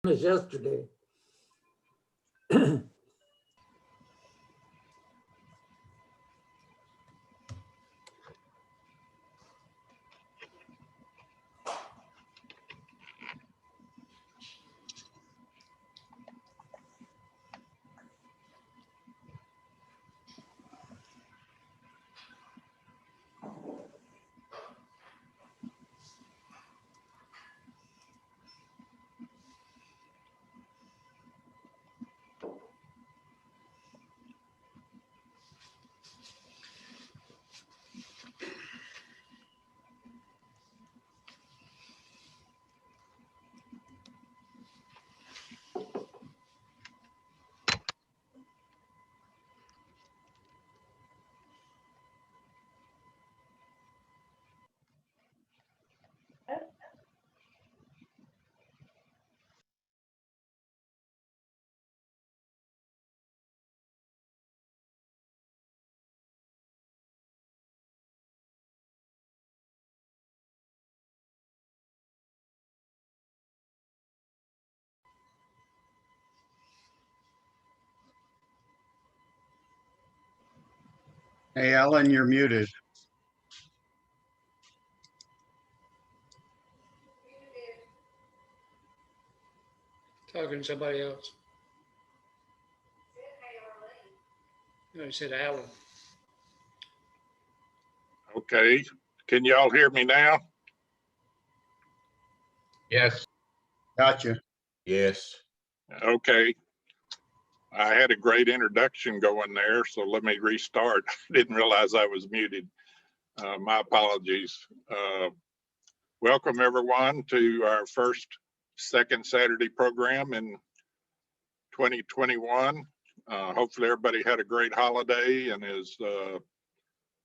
as yesterday. Hey, Alan, you're muted. Talking to somebody else. No, he said Alan. Okay, can y'all hear me now? Yes. Gotcha. Yes. Okay. I had a great introduction going there, so let me restart. Didn't realize I was muted. My apologies. Welcome everyone to our second Saturday program in 2021. Hopefully everybody had a great holiday and is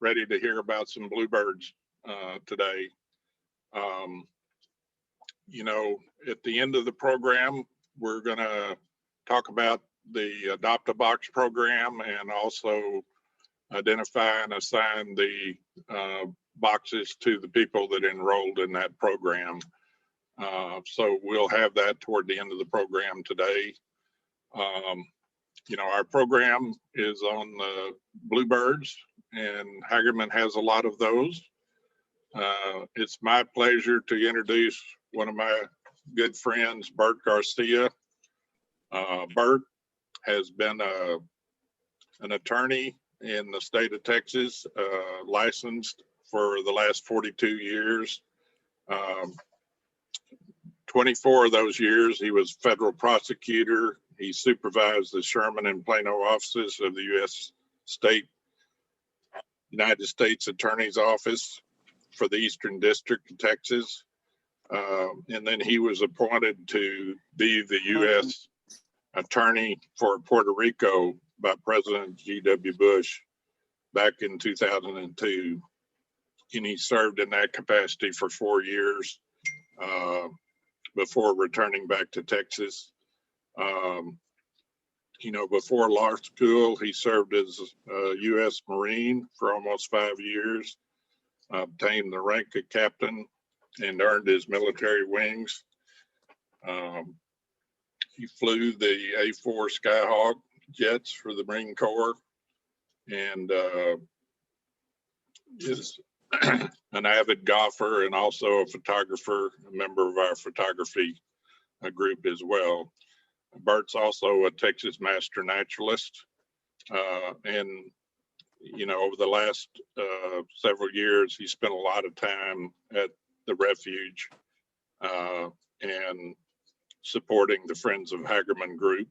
ready to hear about some bluebirds today. You know, at the end of the program, we're gonna talk about the Adopt a Box program and also identify and assign the boxes to the people that enrolled in that program. So we'll have that toward the end of the program today. You know, our program is on the bluebirds and Hagerman has a lot of those. It's my pleasure to introduce one of my good friends, Bert Garcia. Bert has been an attorney in the state of Texas, licensed for the last 42 years. 24 of those years, he was federal prosecutor. He supervised the Sherman and Plano offices of the United States Attorney's Office for the Eastern District of Texas. And then he was appointed to be the U.S. Attorney for Puerto Rico by President G.W. Bush back in 2002. And he served in that capacity for 4 years before returning back to Texas. You know, before law school, he served as a U.S. Marine for almost 5 years, obtained the rank of captain and earned his military wings. He flew the A-4 Skyhawk jets for the Marine Corps and is an avid golfer and also a photographer, a member of our photography group as well. Bert's also a Texas master naturalist. And, you know, over the last several years, he spent a lot of time at the refuge and supporting the Friends of Hagerman group.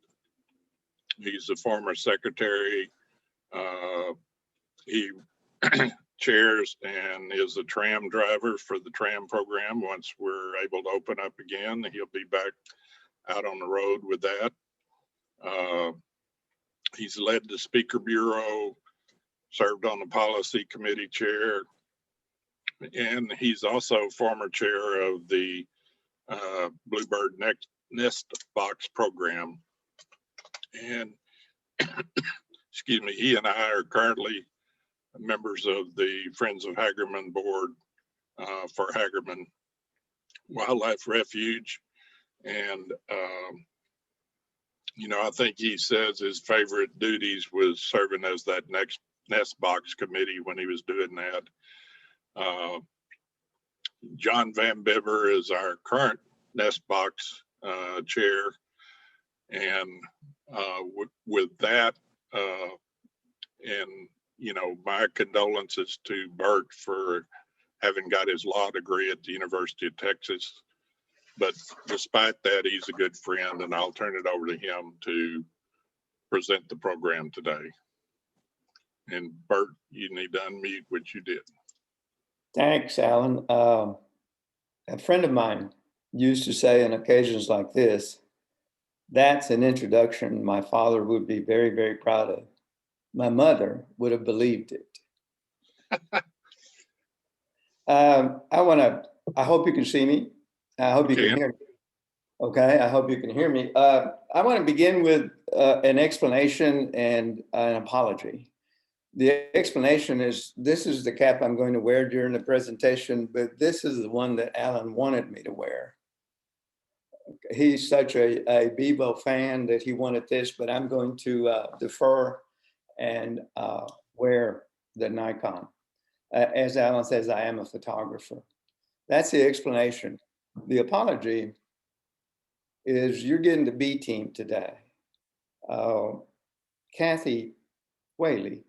He's a former secretary. He chairs and is a tram driver for the tram program. Once we're able to open up again, he'll be back out on the road with that. He's led the Speaker Bureau, served on the policy committee chair, and he's also former chair of the Bluebird Nest Box program. And excuse me, he and I are currently members of the Friends of Hagerman board for Hagerman Wildlife Refuge. And, you know, I think he says his favorite duties was serving as that next nest box committee when he was doing that. John Van Bibber is our current nest box chair. And with that, and, you know, my condolences to Bert for having got his law degree at the University of Texas. But despite that, he's a good friend, and I'll turn it over to him to present the program today. And Bert, you need to unmute what you did. Thanks, Alan. A friend of mine used to say on occasions like this, that's an introduction my father would be very, very proud of. My mother would have believed it. I hope you can see me. I hope you can hear me. Okay, I hope you can hear me. I want to begin with an explanation and an apology. The explanation is, this is the cap I'm going to wear during the presentation, but this is the one that Alan wanted me to wear. He's such a Bebo fan that he wanted this, but I'm going to defer and wear the Nikon. As Alan says, I am a photographer. That's the explanation. The apology is you're getting the B team today. Kathy Whaley,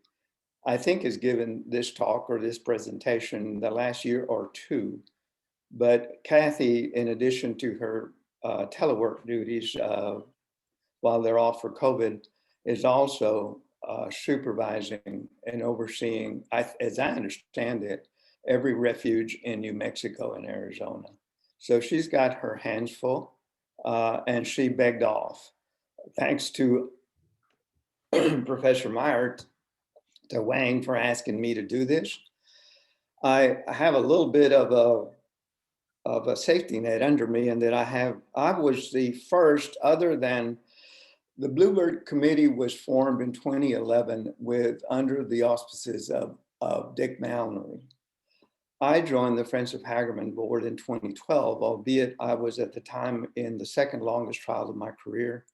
I think, has given this talk or this presentation the last year or two. But Kathy, in addition to her telework duties while they're off for COVID, is also supervising and overseeing, as I understand it, every refuge in New Mexico and Arizona. So she's got her hands full, and she begged off. Thanks to Professor Meyer, to Wang, for asking me to do this. I have a little bit of a safety net under me, and that I was the first, other than the Bluebird Committee was formed in 2011 under the auspices of Dick Mallory. I joined the Friends of Hagerman board in 2012, albeit I was at the time in the second longest trial of my career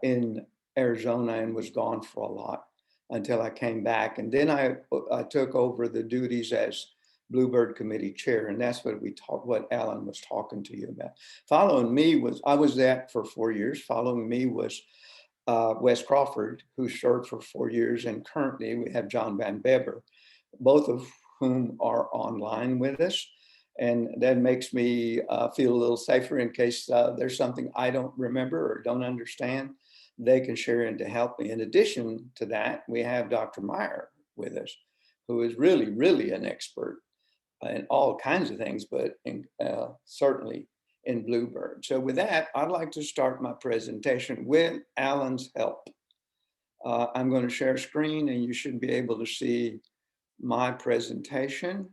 in Arizona, and was gone for a lot until I came back. And then I took over the duties as Bluebird Committee chair, and that's what Alan was talking to you about. Following me I was that for 4 years. Following me was Wes Crawford, who served for 4 years, and currently we have John Van Bibber, both of whom are online with us. And that makes me feel a little safer in case there's something I don't remember or don't understand. They can share in to help me. In addition to that, we have Dr. Meyer with us, who is really, really an expert in all kinds of things, but certainly in Bluebird. So with that, I'd like to start my presentation with Alan's help. I'm going to share screen, and you should be able to see my presentation.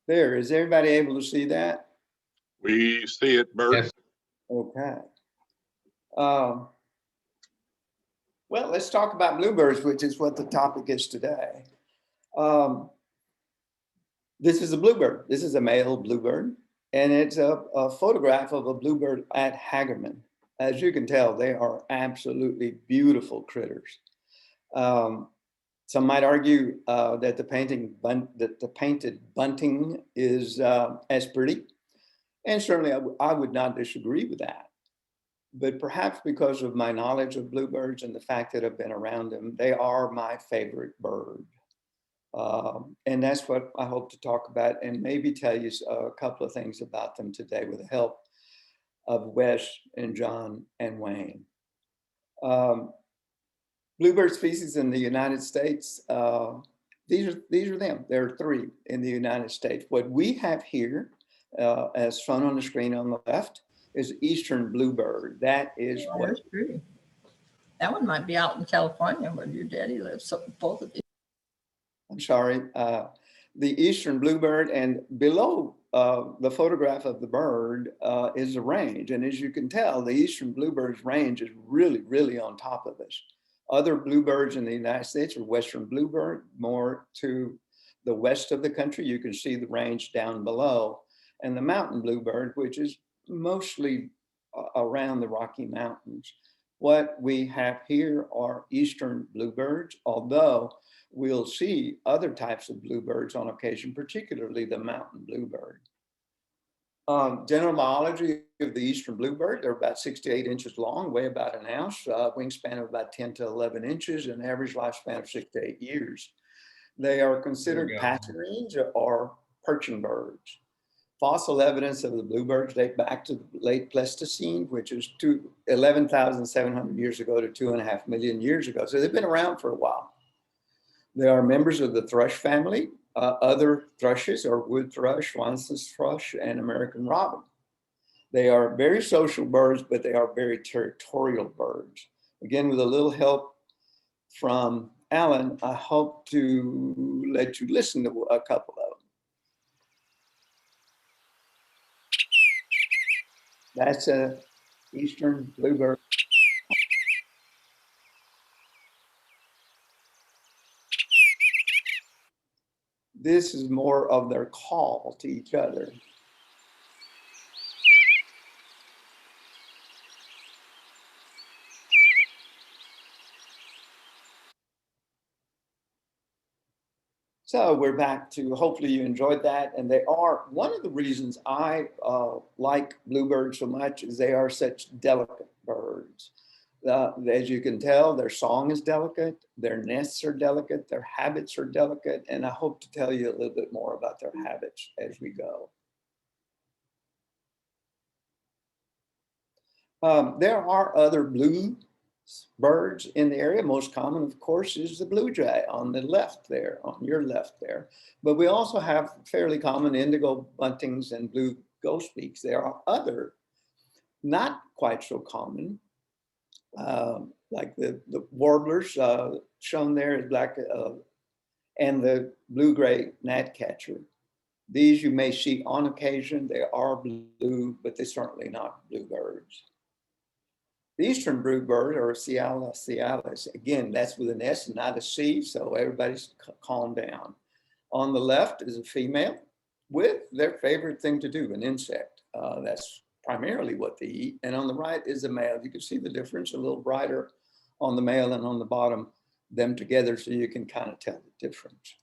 There, is everybody able to see that? We see it, Bert. Yes. Okay. Well, let's talk about bluebirds, which is what the topic is today. This is a bluebird. This is a male bluebird, and it's a photograph of a bluebird at Hagerman. As you can tell, they are absolutely beautiful critters. Some might argue that the painted bunting is as pretty, and certainly I would not disagree with that. But perhaps because of my knowledge of bluebirds and the fact that I've been around them, they are my favorite bird. And that's what I hope to talk about, and maybe tell you a couple of things about them today with the help of Wes and John and Wayne. Bluebird species in the United States, these are them. There are 3 in the United States. What we have here, as shown on the screen on the left, is eastern bluebird. That is Yeah, what. that's pretty. That one might be out in California where your daddy lives. So both of these. I'm sorry, the eastern bluebird, and below the photograph of the bird is the range. And as you can tell, the eastern bluebird's range is really, really on top of us. Other bluebirds in the United States are western bluebird, more to the west of the country. You can see the range down below, and the mountain bluebird, which is mostly around the Rocky Mountains. What we have here are eastern bluebirds, although we'll see other types of bluebirds on occasion, particularly the mountain bluebird. General biology of the eastern bluebird, they're about 6 to 8 inches long, weigh about an ounce, wingspan of about 10 to 11 inches, and average lifespan of 6 to 8 years. They are considered passerines or perching birds. Fossil evidence of the bluebirds date back to the late Pleistocene, which is 11,700 years ago to 2.5 million years ago. So they've been around for a while. They are members of the thrush family. Other thrushes are wood thrush, Swanson's thrush, and American robin. They are very social birds, but they are very territorial birds. Again, with a little help from Alan, I hope to let you listen to a couple of them. That's a eastern bluebird. This is more of their call to each other. So we're back to, hopefully you enjoyed that. And they are, one of the reasons I like bluebirds so much is they are such delicate birds. As you can tell, their song is delicate, their nests are delicate, their habits are delicate, and I hope to tell you a little bit more about their habits as we go. There are other blue birds in the area. Most common, of course, is the blue jay on the left there, on your left there. But we also have fairly common indigo buntings and blue grosbeaks. There are other, not quite so common, like the warblers shown there is black, and the blue-gray gnatcatcher. These you may see on occasion. They are blue, but they're certainly not bluebirds. The eastern bluebird, or Ciala cialis, again, that's with an S and not a C, so everybody's calm down. On the left is a female with their favorite thing to do, an insect. That's primarily what they eat. And on the right is a male. You can see the difference, a little brighter on the male and on the bottom, them together, so you can kind of tell the difference.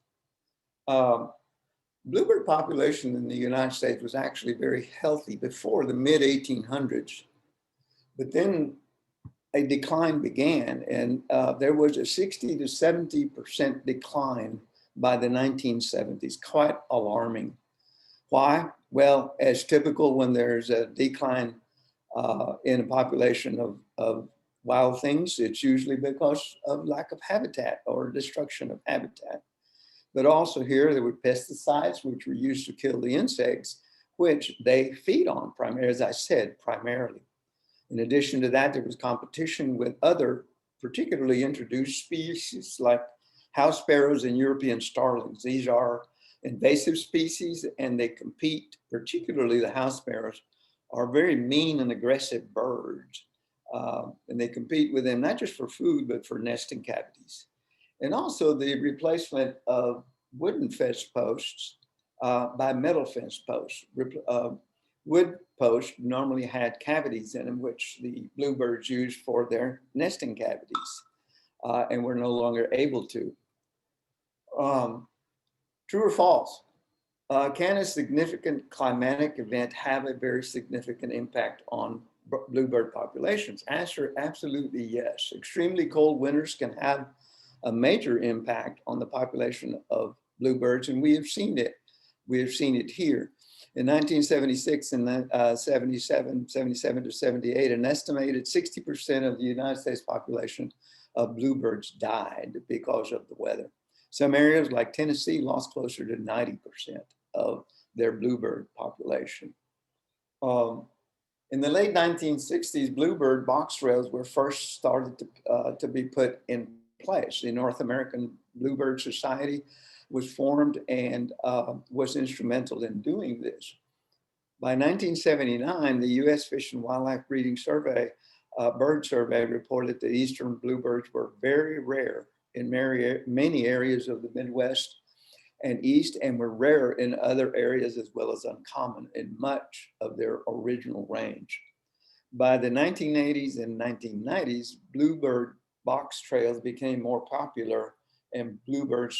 Bluebird population in the United States was actually very healthy before the mid-1800s. But then a decline began, and there was a 60 to 70% decline by the 1970s, quite alarming. Why? Well, as typical when there's a decline in a population of wild things, it's usually because of lack of habitat or destruction of habitat. But also here, there were pesticides, which were used to kill the insects, which they feed on, primarily, as I said, primarily. In addition to that, there was competition with other particularly introduced species like house sparrows and European starlings. These are invasive species and they compete, particularly the house sparrows, are very mean and aggressive birds. And they compete with them, not just for food, but for nesting cavities. And also the replacement of wooden fence posts by metal fence posts. Wood posts normally had cavities in them, which the bluebirds used for their nesting cavities, and were no longer able to. True or false? Can a significant climatic event have a very significant impact on bluebird populations? Answer, absolutely yes. Extremely cold winters can have a major impact on the population of bluebirds, and we have seen it. We have seen it here. In 1976 and then 77 to 78, an estimated 60% of the United States population of bluebirds died because of the weather. Some areas like Tennessee lost closer to 90% of their bluebird population. In the late 1960s, bluebird box trails were first started to be put in place. The North American Bluebird Society was formed and was instrumental in doing this. By 1979, the U.S. Fish and Wildlife Breeding Survey, Bird Survey, reported that eastern bluebirds were very rare in many areas of the Midwest and East, and were rare in other areas as well as uncommon in much of their original range. By the 1980s and 1990s, bluebird box trails became more popular, and bluebird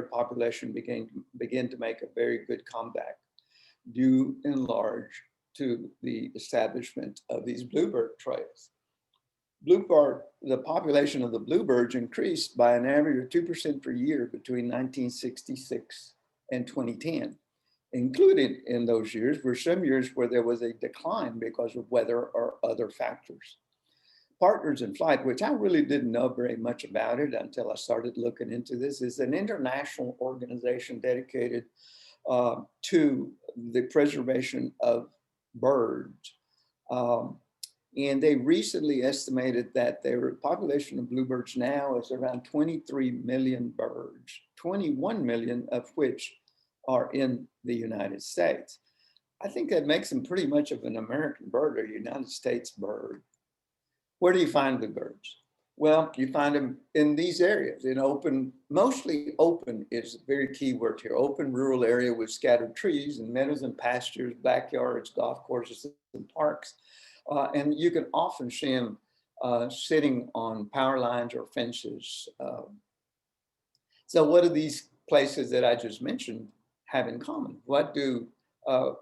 population began to make a very good comeback, due in large to the establishment of these bluebird trails. The population of the bluebirds increased by an average of 2% per year between 1966 and 2010. Included in those years were some years where there was a decline because of weather or other factors. Partners in Flight, which I really didn't know very much about it until I started looking into this, is an international organization dedicated to the preservation of birds. And they recently estimated that their population of bluebirds now is around 23 million birds, 21 million of which are in the United States. I think that makes them pretty much of an American bird or United States bird. Where do you find the birds? Well, you find them in these areas, in open, mostly open is a very key word here, open rural area with scattered trees and meadows and pastures, backyards, golf courses and parks. And you can often see them sitting on power lines or fences. So what do these places that I just mentioned have in common? What do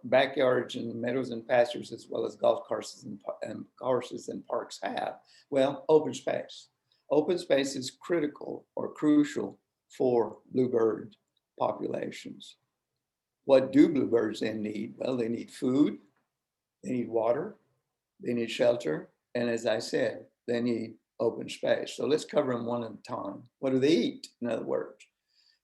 backyards and meadows and pastures, as well as golf courses and parks have? Well, open space. Open space is critical or crucial for bluebird populations. What do bluebirds then need? Well, they need food, they need water, they need shelter, and as I said, they need open space. So let's cover them one at a time. What do they eat, in other words?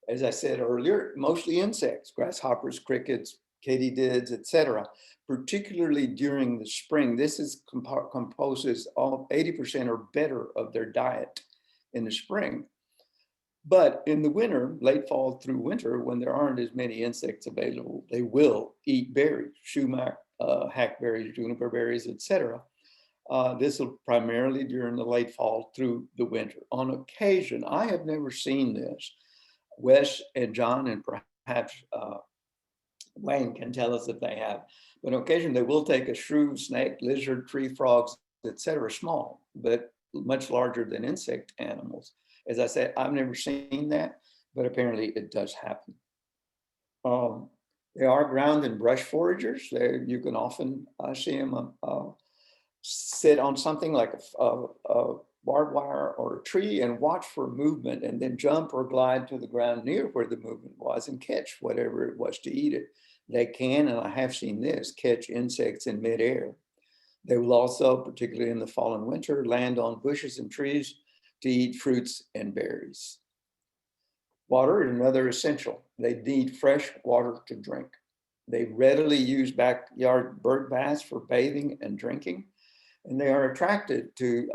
As I said earlier, mostly insects, grasshoppers, crickets, katydids, etc., particularly during the spring. This is composes all 80% or better of their diet in the spring. But in the winter, late fall through winter, when there aren't as many insects available, they will eat berries, sumac, hackberries, juniper berries, etc. This will primarily during the late fall through the winter. On occasion, I have never seen this. Wes and John and perhaps Wayne can tell us if they have, but on occasion they will take a shrew, snake, lizard, tree frogs, etc., small, but much larger than insect animals. As I said, I've never seen that, but apparently it does happen. They are ground and brush foragers. You can often see them sit on something like a barbed wire or a tree and watch for movement, and then jump or glide to the ground near where the movement was and catch whatever it was to eat it. They can, and I have seen this, catch insects in midair. They will also, particularly in the fall and winter, land on bushes and trees to eat fruits and berries. Water is another essential. They need fresh water to drink. They readily use backyard bird baths for bathing and drinking, and they are attracted to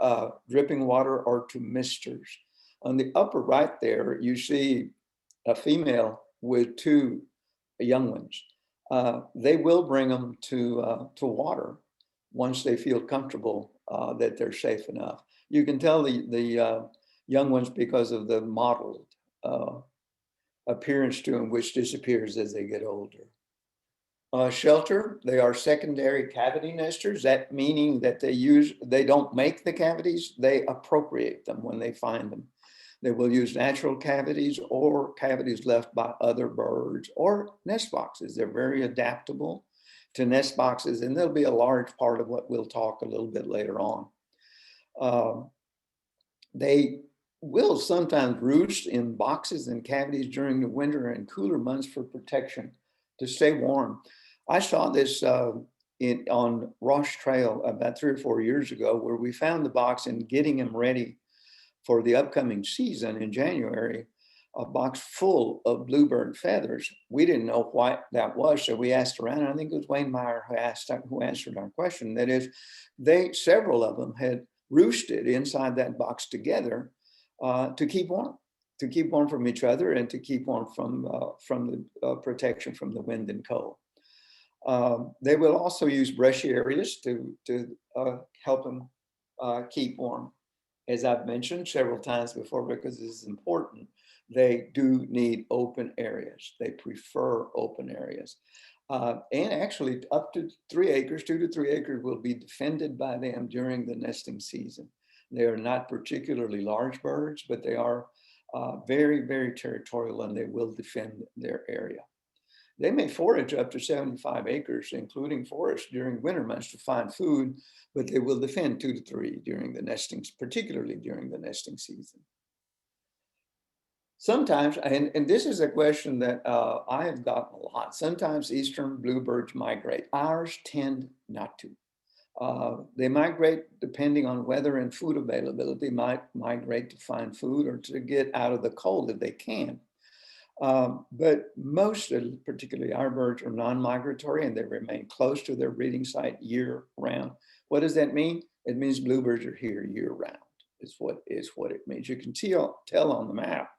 dripping water or to misters. On the upper right there, you see a female with two young ones. They will bring them to water once they feel comfortable that they're safe enough. You can tell the young ones because of the mottled appearance to them, which disappears as they get older. Shelter, they are secondary cavity nesters, that meaning that they don't make the cavities, they appropriate them when they find them. They will use natural cavities or cavities left by other birds or nest boxes. They're very adaptable to nest boxes, and they'll be a large part of what we'll talk a little bit later on. They will sometimes roost in boxes and cavities during the winter and cooler months for protection to stay warm. I saw this on Ross Trail about 3 or 4 years ago, where we found the box and getting them ready for the upcoming season in January, a box full of bluebird feathers. We didn't know what that was, so we asked around. And I think it was Wayne Meyer who answered our question. That is, several of them had roosted inside that box together to keep warm from each other and to keep warm from the protection from the wind and cold. They will also use brushy areas to help them keep warm. As I've mentioned several times before, because this is important, they do need open areas. They prefer open areas. And actually up to 3 acres, 2 to 3 acres will be defended by them during the nesting season. They are not particularly large birds, but they are very, very territorial, and they will defend their area. They may forage up to 75 acres, including forest, during winter months to find food, but they will defend 2 to 3 during the nesting, particularly during the nesting season. Sometimes, and this is a question that I have gotten a lot, sometimes eastern bluebirds migrate. Ours tend not to. They migrate depending on weather and food availability, might migrate to find food or to get out of the cold if they can. But most, particularly our birds, are non-migratory, and they remain close to their breeding site year round. What does that mean? It means bluebirds are here year round, is what it means. You can tell on the map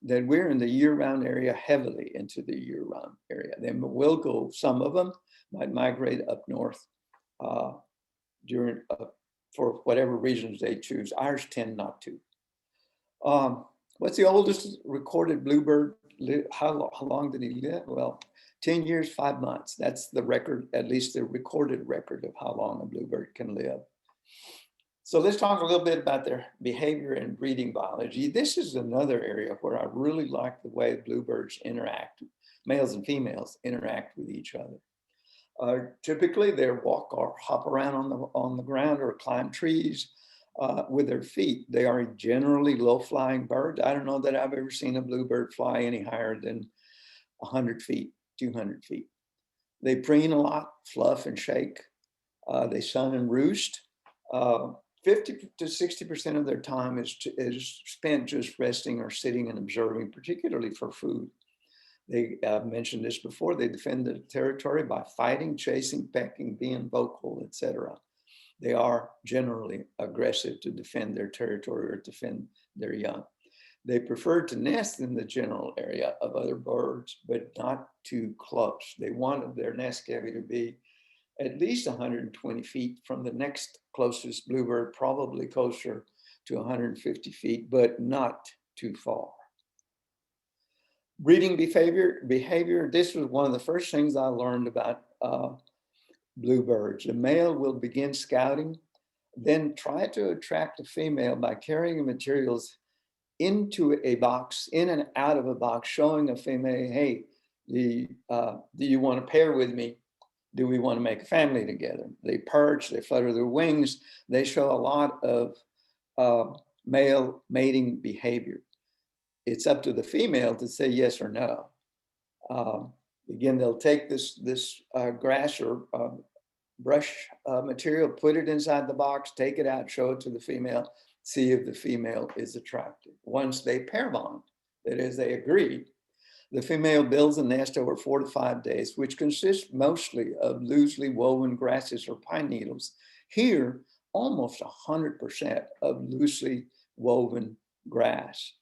that we're in the year-round area, heavily into the year-round area. Then we'll go, some of them might migrate up north for whatever reasons they choose. Ours tend not to. What's the oldest recorded bluebird? How long did he live? Well, 10 years, 5 months. That's the record, at least the recorded record of how long a bluebird can live. So let's talk a little bit about their behavior and breeding biology. This is another area where I really like the way bluebirds interact, males and females interact with each other. Typically, they walk or hop around on the ground or climb trees with their feet. They are generally low-flying birds. I don't know that I've ever seen a bluebird fly any higher than 100 feet, 200 feet. They preen a lot, fluff and shake. They sun and roost. 50 to 60% of their time is spent just resting or sitting and observing, particularly for food. I've mentioned this before, they defend the territory by fighting, chasing, pecking, being vocal, etc. They are generally aggressive to defend their territory or defend their young. They prefer to nest in the general area of other birds, but not too close. They want their nest cavity to be at least 120 feet from the next closest bluebird, probably closer to 150 feet, but not too far. Breeding behavior, this was one of the first things I learned about bluebirds. The male will begin scouting, then try to attract the female by carrying materials into a box, in and out of a box, showing a female, hey, do you want to pair with me? Do we want to make a family together? They perch, they flutter their wings. They show a lot of male mating behavior. It's up to the female to say yes or no. Again, they'll take this grass or brush material, put it inside the box, take it out, show it to the female, see if the female is attracted. Once they pair bond, that is, they agree, the female builds a nest over 4 to 5 days, which consists mostly of loosely woven grasses or pine needles. Here, almost 100% of loosely woven grass.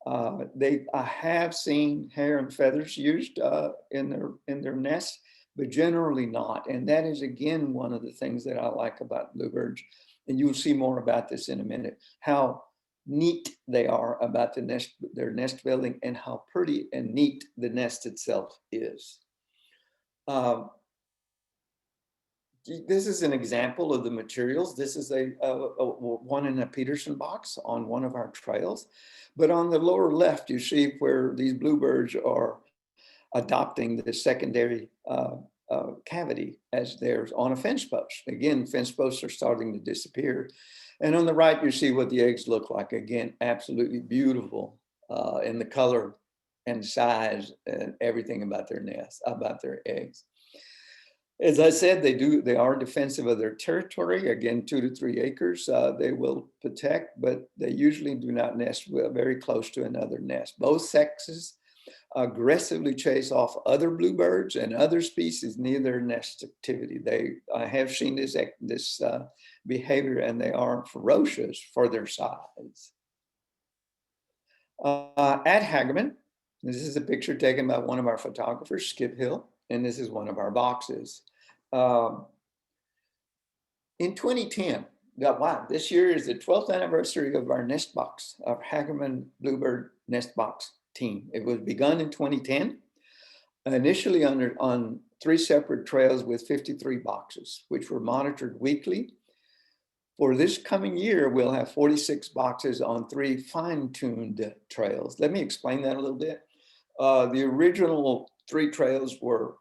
I have seen hair and feathers used in their nests, but generally not. And that is, again, one of the things that I like about bluebirds. And you'll see more about this in a minute, how neat they are about their nest building and how pretty and neat the nest itself is. This is an example of the materials. This is one in a Peterson box on one of our trails. But on the lower left, you see where these bluebirds are adopting the secondary cavity as theirs on a fence post. Again, fence posts are starting to disappear. And on the right, you see what the eggs look like. Again, absolutely beautiful in the color and size and everything about their nest, about their eggs. As I said, they are defensive of their territory. Again, 2 to 3 acres, they will protect, but they usually do not nest very close to another nest. Both sexes aggressively chase off other bluebirds and other species near their nest activity. I have seen this behavior, and they are ferocious for their size. At Hagerman, this is a picture taken by one of our photographers, Skip Hill, and this is one of our boxes. In 2010, wow, this year is the 12th anniversary of our nest box, our Hagerman Bluebird Nest Box team. It was begun in 2010, initially on 3 separate trails with 53 boxes, which were monitored weekly. For this coming year, we'll have 46 boxes on 3 fine-tuned trails. Let me explain that a little bit. The original 3 trails were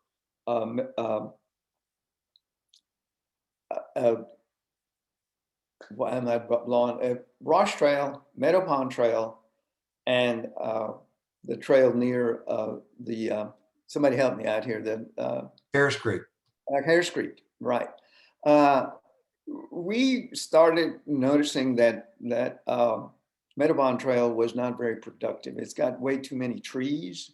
Rosh Trail, Meadow Pond Trail, and the trail near somebody help me out here, the Harris Creek. Harris Creek, right. We started noticing that Meadow Pond Trail was not very productive. It's got way too many trees.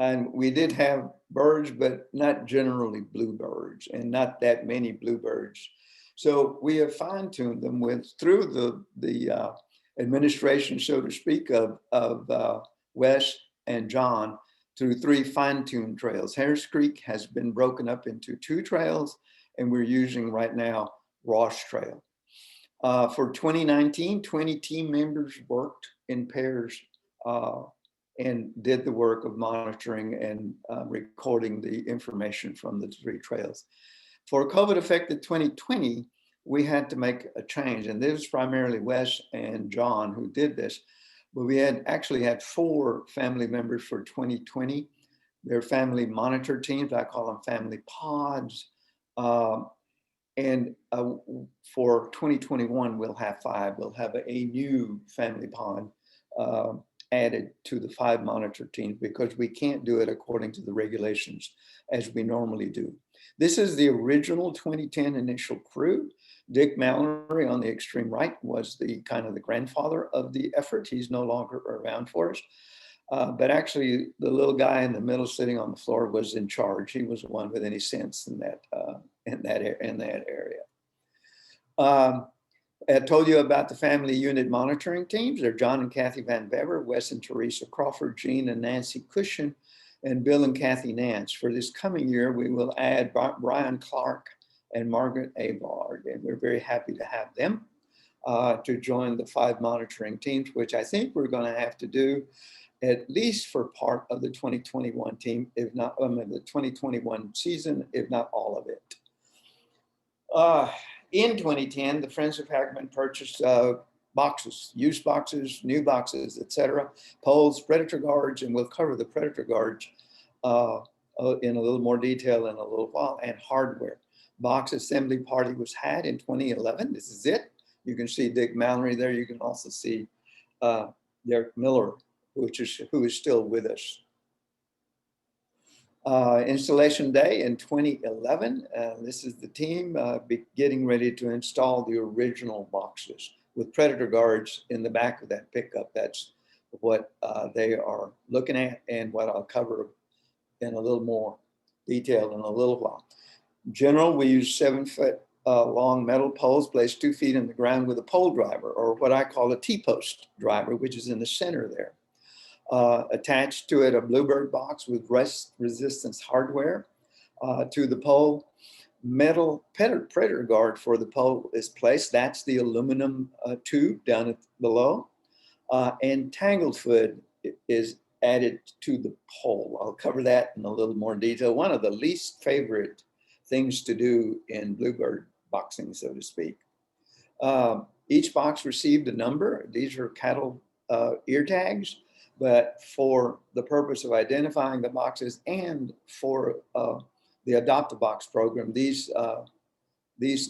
And we did have birds, but not generally bluebirds, and not that many bluebirds. So we have fine-tuned them through the administration, so to speak, of Wes and John, through 3 fine-tuned trails. Harris Creek has been broken up into 2 trails, and we're using right now Rosh Trail. For 2019, 20 team members worked in pairs and did the work of monitoring and recording the information from the 3 trails. For COVID-affected 2020, we had to make a change, and this was primarily Wes and John who did this, but we actually had 4 family members for 2020. They're family monitor teams. I call them family pods. And for 2021, we'll have 5. We'll have a new family pod added to the 5 monitor teams, because we can't do it according to the regulations as we normally do. This is the original 2010 initial crew. Dick Mallory on the extreme right was the kind of the grandfather of the effort. He's no longer around for us. But actually, the little guy in the middle sitting on the floor was in charge. He was the one with any sense in that area. I told you about the family unit monitoring teams. They're John and Kathy Van Bever, Wes and Teresa Crawford, Jean and Nancy Cushion, and Bill and Kathy Nance. For this coming year, we will add Brian Clark and Margaret Abard, and we're very happy to have them to join the 5 monitoring teams, which I think we're going to have to do at least for part of the 2021 team, if not the 2021 season, if not all of it. In 2010, the Friends of Hagerman purchased boxes, used boxes, new boxes, etc., poles, predator guards, and we'll cover the predator guards in a little more detail in a little while, and hardware. Box assembly party was had in 2011. This is it. You can see Dick Mallory there. You can also see Derek Miller, who is still with us. Installation day in 2011. This is the team getting ready to install the original boxes with predator guards in the back of that pickup. That's what they are looking at, and what I'll cover in a little more detail in a little while. In general, we use 7-foot long metal poles placed 2 feet in the ground with a pole driver, or what I call a T-post driver, which is in the center there. Attached to it a bluebird box with rust resistance hardware to the pole. Metal predator guard for the pole is placed. That's the aluminum tube down below. And tanglefoot is added to the pole. I'll cover that in a little more detail. One of the least favorite things to do in bluebird boxing, so to speak. Each box received a number. These are cattle ear tags. But for the purpose of identifying the boxes and for the Adopt-A-Box program, these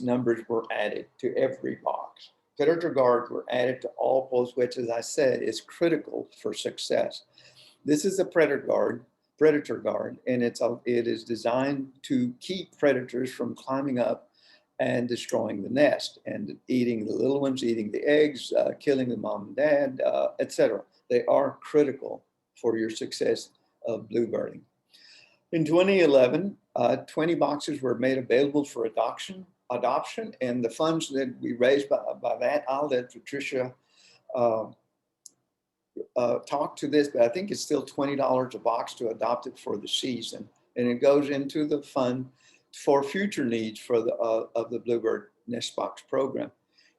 numbers were added to every box. Predator guards were added to all poles, which, as I said, is critical for success. This is a predator guard, and it is designed to keep predators from climbing up and destroying the nest and eating the little ones, eating the eggs, killing the mom and dad, etc. They are critical for your success of bluebirding. In 2011, 20 boxes were made available for adoption, and the funds that we raised by that, I'll let Patricia talk to this, but I think it's still $20 a box to adopt it for the season. And it goes into the fund for future needs for the of the Bluebird Nest Box program.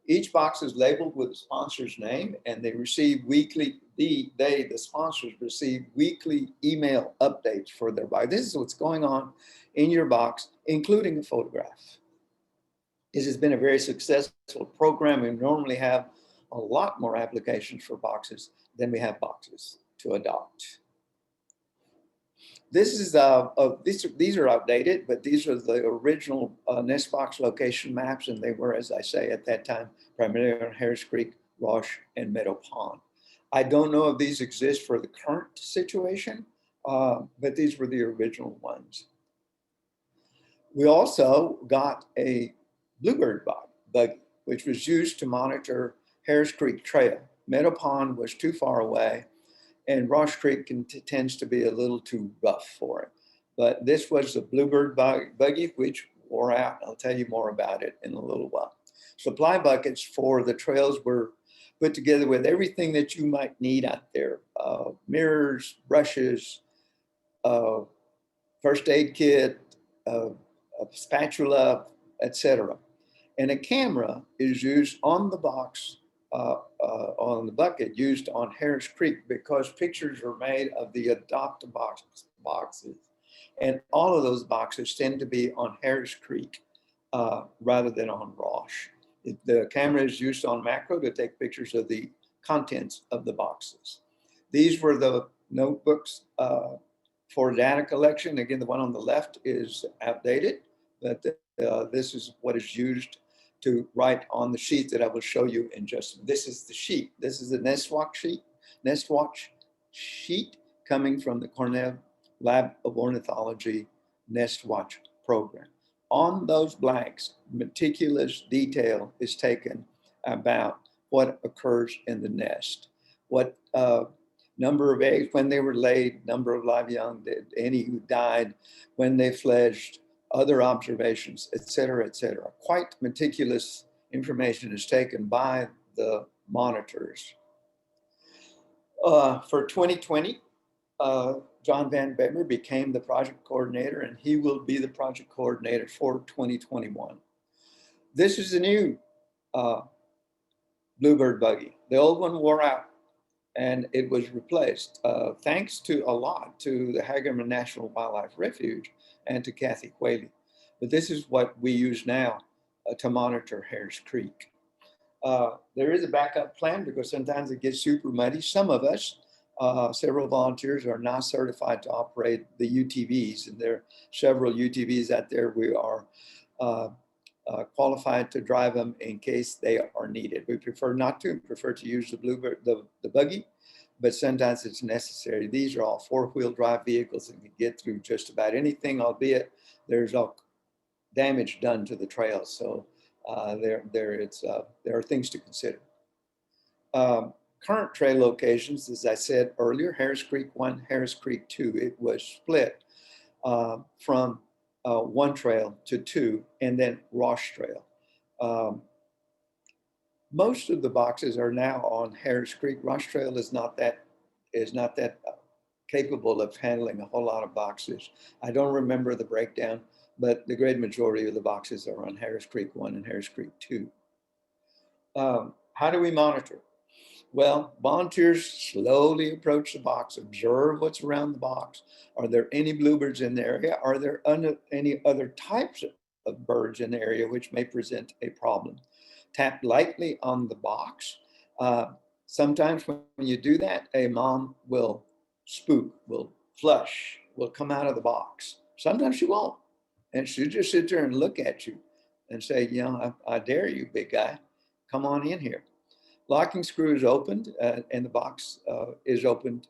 Each box is labeled with the sponsor's name, and they receive weekly, the sponsors receive weekly email updates for their box. This is what's going on in your box, including a photograph. This has been a very successful program. We normally have a lot more applications for boxes than we have boxes to adopt. This is these are outdated, but these are the original nest box location maps, and they were, as I say, at that time, primarily on Harris Creek, Roche, and Meadow Pond. I don't know if these exist for the current situation, but these were the original ones. We also got a bluebird buggy, which was used to monitor Harris Creek Trail. Meadow Pond was too far away, and Roche Creek tends to be a little too rough for it. But this was the bluebird buggy, which wore out. I'll tell you more about it in a little while. Supply buckets for the trails were put together with everything that you might need out there. Mirrors, brushes, first aid kit, a spatula, etc. And a camera is used on the box, on the bucket used on Harris Creek, because pictures are made of the adopt boxes. And all of those boxes tend to be on Harris Creek rather than on Roche. The camera is used on macro to take pictures of the contents of the boxes. These were the notebooks for data collection. Again, the one on the left is outdated, but this is what is used to write on the sheet that I will show you in just, this is the sheet. This is the Nest Watch sheet coming from the Cornell Lab of Ornithology Nest Watch program. On those blanks, meticulous detail is taken about what occurs in the nest, what number of eggs, when they were laid, number of live young, any who died, when they fledged, other observations, et cetera, et cetera. Quite meticulous information is taken by the monitors. For 2020, John Van Bemer became the project coordinator, and he will be the project coordinator for 2021. This is the new bluebird buggy. The old one wore out, and it was replaced thanks to a lot to the Hagerman National Wildlife Refuge and to Kathy Whaley. But this is what we use now to monitor Harris Creek. There is a backup plan because sometimes it gets super muddy. Some of us, several volunteers, are not certified to operate the UTVs, and there are several UTVs out there. We are qualified to drive them in case they are needed. We prefer not to, prefer to use the bluebird, the buggy, but sometimes it's necessary. These are all four-wheel drive vehicles and can get through just about anything, albeit there's all damage done to the trails. So there are things to consider. Current trail locations, as I said earlier, Harris Creek 1, Harris Creek 2, it was split from one trail to two, and then Roche Trail. Most of the boxes are now on Harris Creek. Roche Trail is not that capable of handling a whole lot of boxes. I don't remember the breakdown, but the great majority of the boxes are on Harris Creek 1 and Harris Creek 2. How do we monitor? Well, volunteers slowly approach the box, observe what's around the box. Are there any bluebirds in the area? Are there any other types of birds in the area which may present a problem? Tap lightly on the box. Sometimes when you do that, a mom will spook, will flush, will come out of the box. Sometimes she won't. And she'll just sit there and look at you and say, you know, I dare you, big guy, come on in here. Locking screw is opened and the box is opened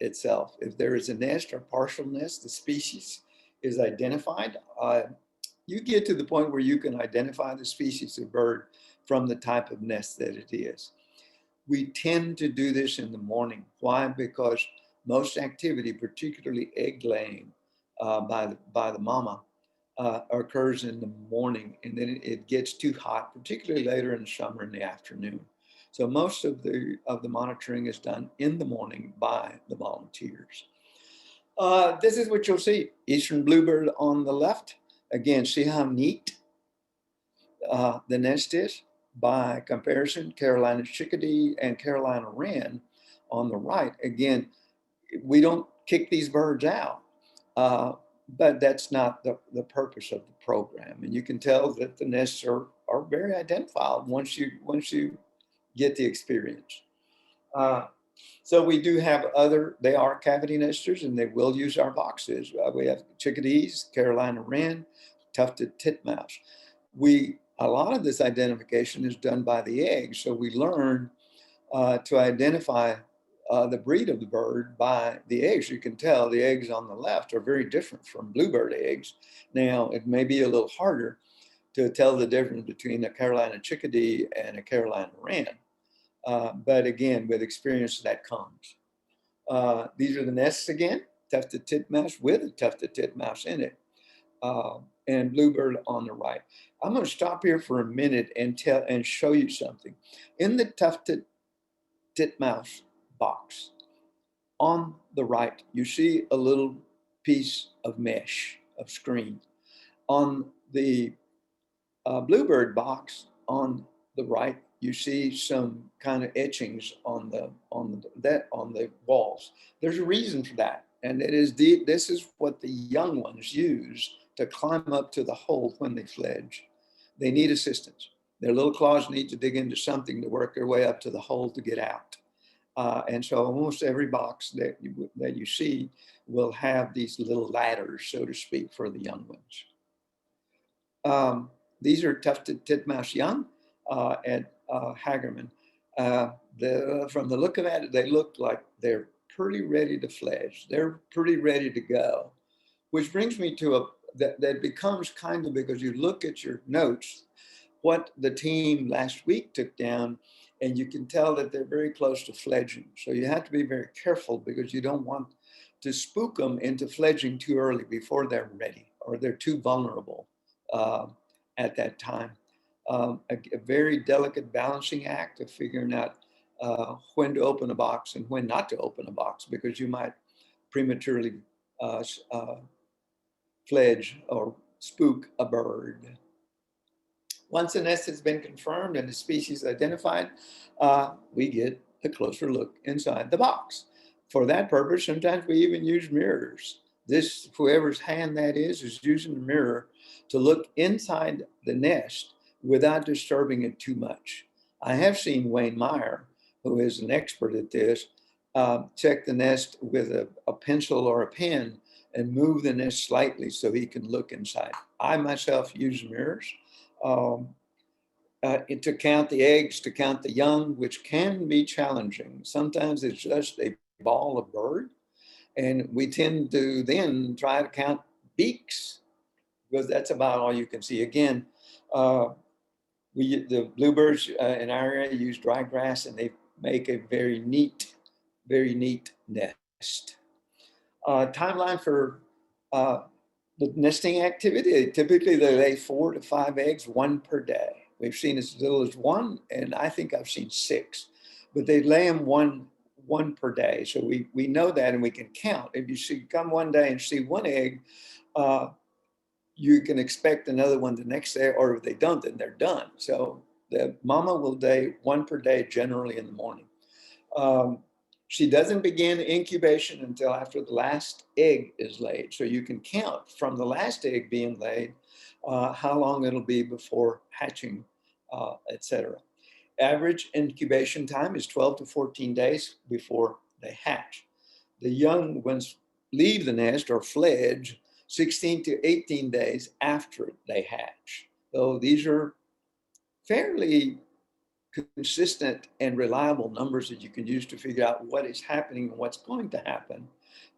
itself. If there is a nest or partial nest, the species is identified. You get to the point where you can identify the species of bird from the type of nest that it is. We tend to do this in the morning. Why? Because most activity, particularly egg laying by the mama, occurs in the morning, and then it gets too hot, particularly later in the summer in the afternoon. So most of the monitoring is done in the morning by the volunteers. This is what you'll see. Eastern bluebird on the left. Again, see how neat the nest is? By comparison, Carolina chickadee and Carolina wren on the right. Again, we don't kick these birds out, but that's not the purpose of the program. And you can tell that the nests are very identifiable once you get the experience. So we do have they are cavity nesters, and they will use our boxes. We have chickadees, Carolina wren, tufted titmouse. A lot of this identification is done by the eggs. So we learn to identify the breed of the bird by the eggs. You can tell the eggs on the left are very different from bluebird eggs. Now, it may be a little harder to tell the difference between a Carolina chickadee and a Carolina wren. But again, with experience, that comes. These are the nests again, tufted titmouse with a tufted titmouse in it, and bluebird on the right. I'm going to stop here for a minute and show you something. In the tufted titmouse box, on the right, you see a little piece of mesh, of screen. On the bluebird box on the right, you see some kind of etchings on the walls. There's a reason for that, and this is what the young ones use to climb up to the hole when they fledge. They need assistance. Their little claws need to dig into something to work their way up to the hole to get out. And so almost every box that you see will have these little ladders, so to speak, for the young ones. These are tufted titmouse young at Hagerman. From the look of it, they look like they're pretty ready to fledge. They're pretty ready to go, which brings me to that becomes kind of, because you look at your notes, what the team last week took down, and you can tell that they're very close to fledging. So you have to be very careful, because you don't want to spook them into fledging too early before they're ready, or they're too vulnerable at that time. A very delicate balancing act of figuring out when to open a box and when not to open a box, because you might prematurely fledge or spook a bird. Once a nest has been confirmed and the species identified, we get a closer look inside the box. For that purpose, sometimes we even use mirrors. Whoever's hand that is using the mirror to look inside the nest without disturbing it too much. I have seen Wayne Meyer, who is an expert at this, check the nest with a pencil or a pen and move the nest slightly so he can look inside. I myself use mirrors to count the eggs, to count the young, which can be challenging. Sometimes it's just a ball of bird, and we tend to then try to count beaks, because that's about all you can see. Again, the bluebirds in our area use dry grass, and they make a very neat nest. Timeline for the nesting activity, typically they lay 4 to 5 eggs, 1 per day. We've seen as little as 1, and I think I've seen 6, but they lay them one per day. So we know that, and we can count. If you come one day and see 1 egg, you can expect another one the next day, or if they don't, then they're done. So the mama will lay 1 per day, generally in the morning. She doesn't begin incubation until after the last egg is laid. So you can count from the last egg being laid, how long it'll be before hatching, etc. Average incubation time is 12 to 14 days before they hatch. The young ones leave the nest or fledge 16 to 18 days after they hatch. So these are fairly consistent and reliable numbers that you can use to figure out what is happening and what's going to happen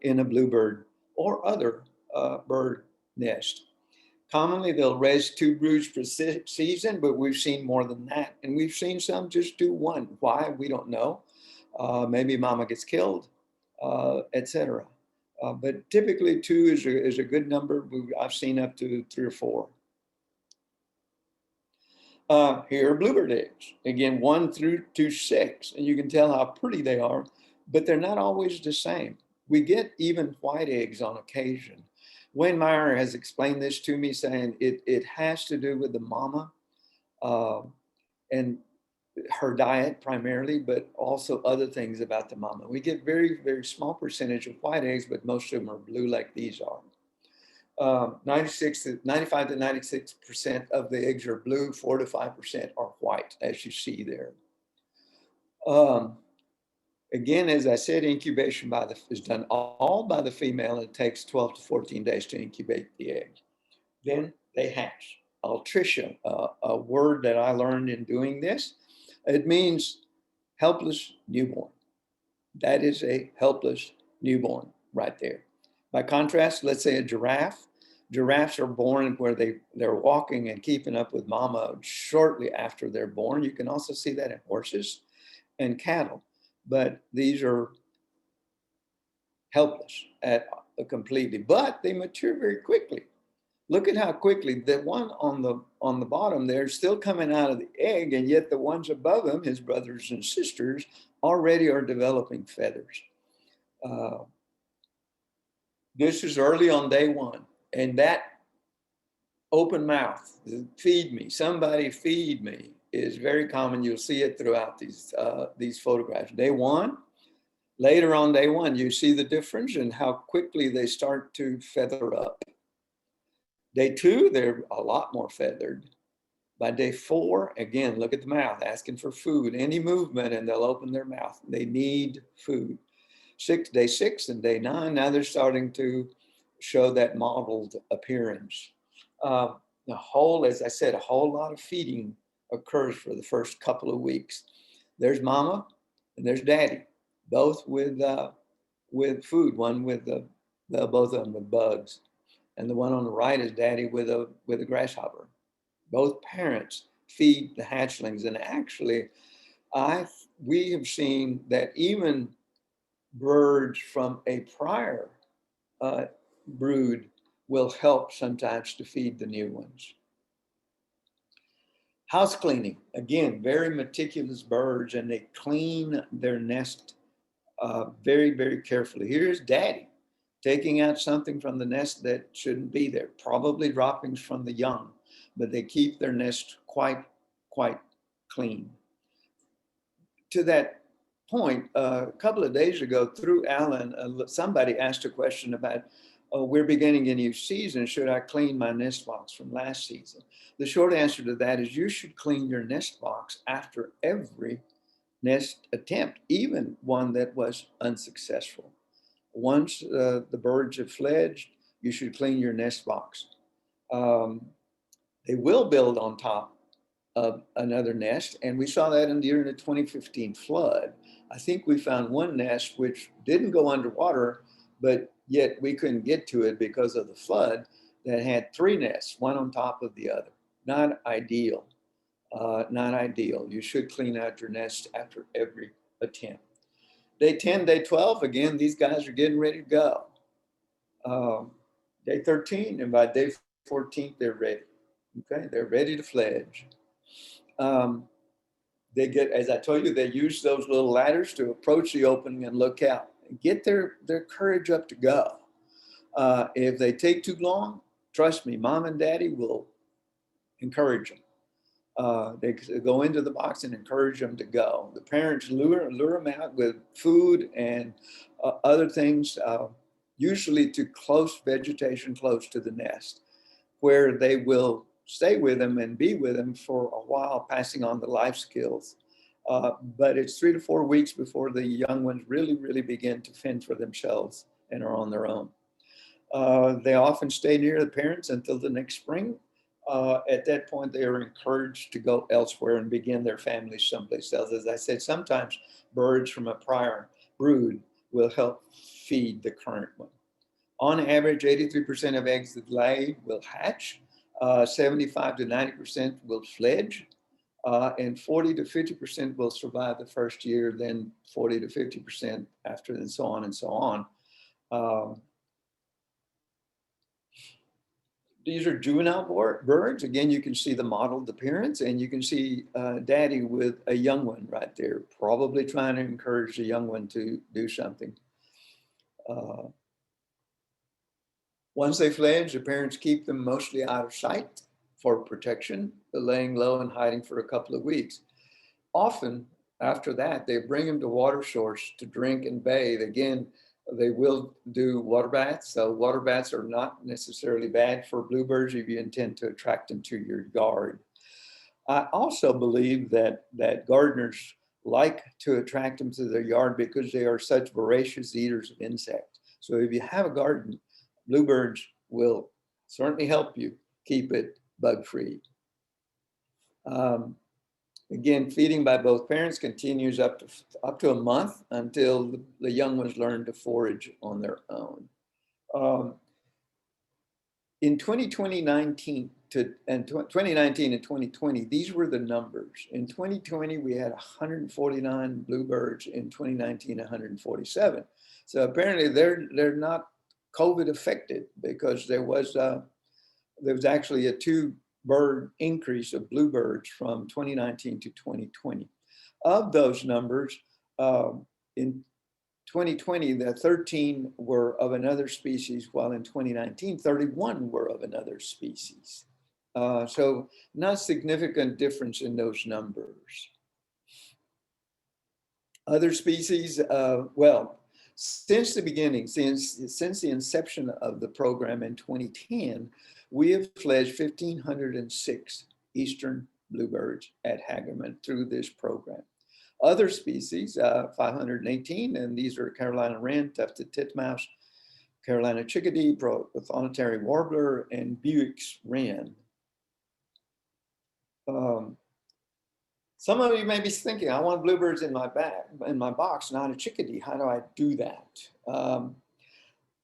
in a bluebird or other bird nest. Commonly, they'll raise 2 broods per season, but we've seen more than that. And we've seen some just do 1. Why? We don't know. Maybe mama gets killed, etc. But typically 2 is a good number. I've seen up to 3 or 4. Here are bluebird eggs. Again, 1 through to 6. And you can tell how pretty they are, but they're not always the same. We get even white eggs on occasion. Wayne Meyer has explained this to me, saying it has to do with the mama and her diet primarily, but also other things about the mama. We get very, very small percentage of white eggs, but most of them are blue like these are. 95 to 96% of the eggs are blue, 4 to 5% are white, as you see there. Again, as I said, incubation is done all by the female. It takes 12 to 14 days to incubate the egg. Then they hatch. Altricia, a word that I learned in doing this, it means helpless newborn. That is a helpless newborn right there. By contrast, let's say a giraffe. Giraffes are born where they're walking and keeping up with mama shortly after they're born. You can also see that in horses and cattle. But these are helpless completely, but they mature very quickly. Look at how quickly the one on the bottom there is still coming out of the egg, and yet the ones above him, his brothers and sisters, already are developing feathers. This is early on day 1, and that open mouth, feed me, somebody feed me, is very common. You'll see it throughout these photographs. Day 1, later on day 1, you see the difference in how quickly they start to feather up. Day 2, they're a lot more feathered. By day 4, again, look at the mouth, asking for food, any movement, and they'll open their mouth. They need food. Day 6 and day 9, now they're starting to show that mottled appearance. As I said, a whole lot of feeding occurs for the first couple of weeks. There's mama and there's daddy, both with food, one with both of them with bugs. And the one on the right is daddy with a grasshopper. Both parents feed the hatchlings. And actually, we have seen that even birds from a prior brood will help sometimes to feed the new ones. House cleaning, again, very meticulous birds, and they clean their nest very, very carefully. Here's daddy taking out something from the nest that shouldn't be there, probably droppings from the young, but they keep their nest quite clean. To that point, a couple of days ago through Alan, somebody asked a question about, we're beginning a new season, should I clean my nest box from last season? The short answer to that is you should clean your nest box after every nest attempt, even one that was unsuccessful. Once the birds have fledged, you should clean your nest box. They will build on top of another nest, and we saw that during the 2015 flood. I think we found one nest which didn't go underwater, but yet we couldn't get to it because of the flood, that had 3 nests, one on top of the other. Not ideal, not ideal. You should clean out your nest after every attempt. Day 10, day 12, again, these guys are getting ready to go. Day 13, and by day 14, they're ready. Okay, they're ready to fledge. They get, as I told you, they use those little ladders to approach the opening and look out. Get their courage up to go. If they take too long, trust me, mom and daddy will encourage them. They go into the box and encourage them to go. The parents lure them out with food and other things, usually to close vegetation close to the nest, where they will stay with them and be with them for a while, passing on the life skills. But it's 3 to 4 weeks before the young ones really begin to fend for themselves and are on their own. They often stay near the parents until the next spring. At that point, they are encouraged to go elsewhere and begin their family someplace else. As I said, sometimes birds from a prior brood will help feed the current one. On average, 83% of eggs that lay will hatch, 75 to 90% will fledge, and 40 to 50% will survive the first year, then 40 to 50% after, and so on and so on. These are juvenile birds. Again, you can see the mottled appearance, and you can see daddy with a young one right there, probably trying to encourage the young one to do something. Once they fledge, the parents keep them mostly out of sight for protection, laying low and hiding for a couple of weeks. Often after that, they bring them to water source to drink and bathe. Again, they will do water baths. So water baths are not necessarily bad for bluebirds if you intend to attract them to your yard. I also believe that gardeners like to attract them to their yard because they are such voracious eaters of insects. So if you have a garden, bluebirds will certainly help you keep it bug-free. Again, feeding by both parents continues up to a month until the young ones learn to forage on their own. In 2019 and 2020, these were the numbers. In 2020, we had 149 bluebirds. In 2019, 147. So apparently they're not COVID affected, because there was actually a 2-bird increase of bluebirds from 2019 to 2020. Of those numbers, in 2020, the 13 were of another species, while in 2019, 31 were of another species. So not significant difference in those numbers. Other species, well, since the beginning, since the inception of the program in 2010, we have fledged 1,506 eastern bluebirds at Hagerman through this program. Other species, 518, and these are Carolina wren, tufted titmouse, Carolina chickadee, prothonotary warbler, and Buick's wren. Some of you may be thinking, I want bluebirds in my box, not a chickadee. How do I do that?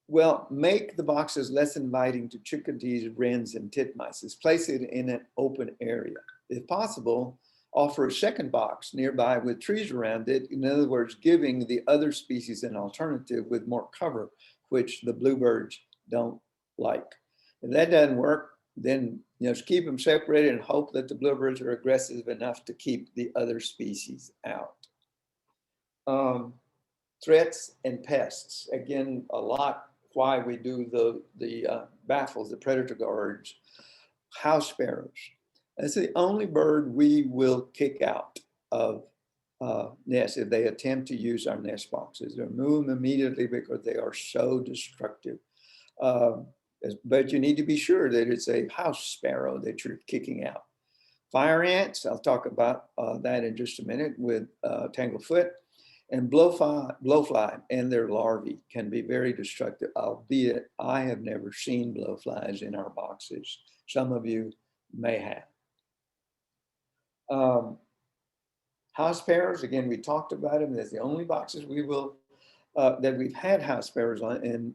Well, make the boxes less inviting to chickadees, wrens, and titmices. Place it in an open area. If possible, offer a second box nearby with trees around it. In other words, giving the other species an alternative with more cover, which the bluebirds don't like. If that doesn't work, then just keep them separated and hope that the bluebirds are aggressive enough to keep the other species out. Threats and pests. Again, a lot why we do the baffles, the predator guards. House sparrows. That's the only bird we will kick out of nests if they attempt to use our nest boxes. Remove them immediately because they are so destructive. But you need to be sure that it's a house sparrow that you're kicking out. Fire ants, I'll talk about that in just a minute with tanglefoot. And blowfly and their larvae can be very destructive, albeit I have never seen blowflies in our boxes. Some of you may have. House sparrows, again, we talked about them. That's the only boxes we will, that we've had house sparrows on, and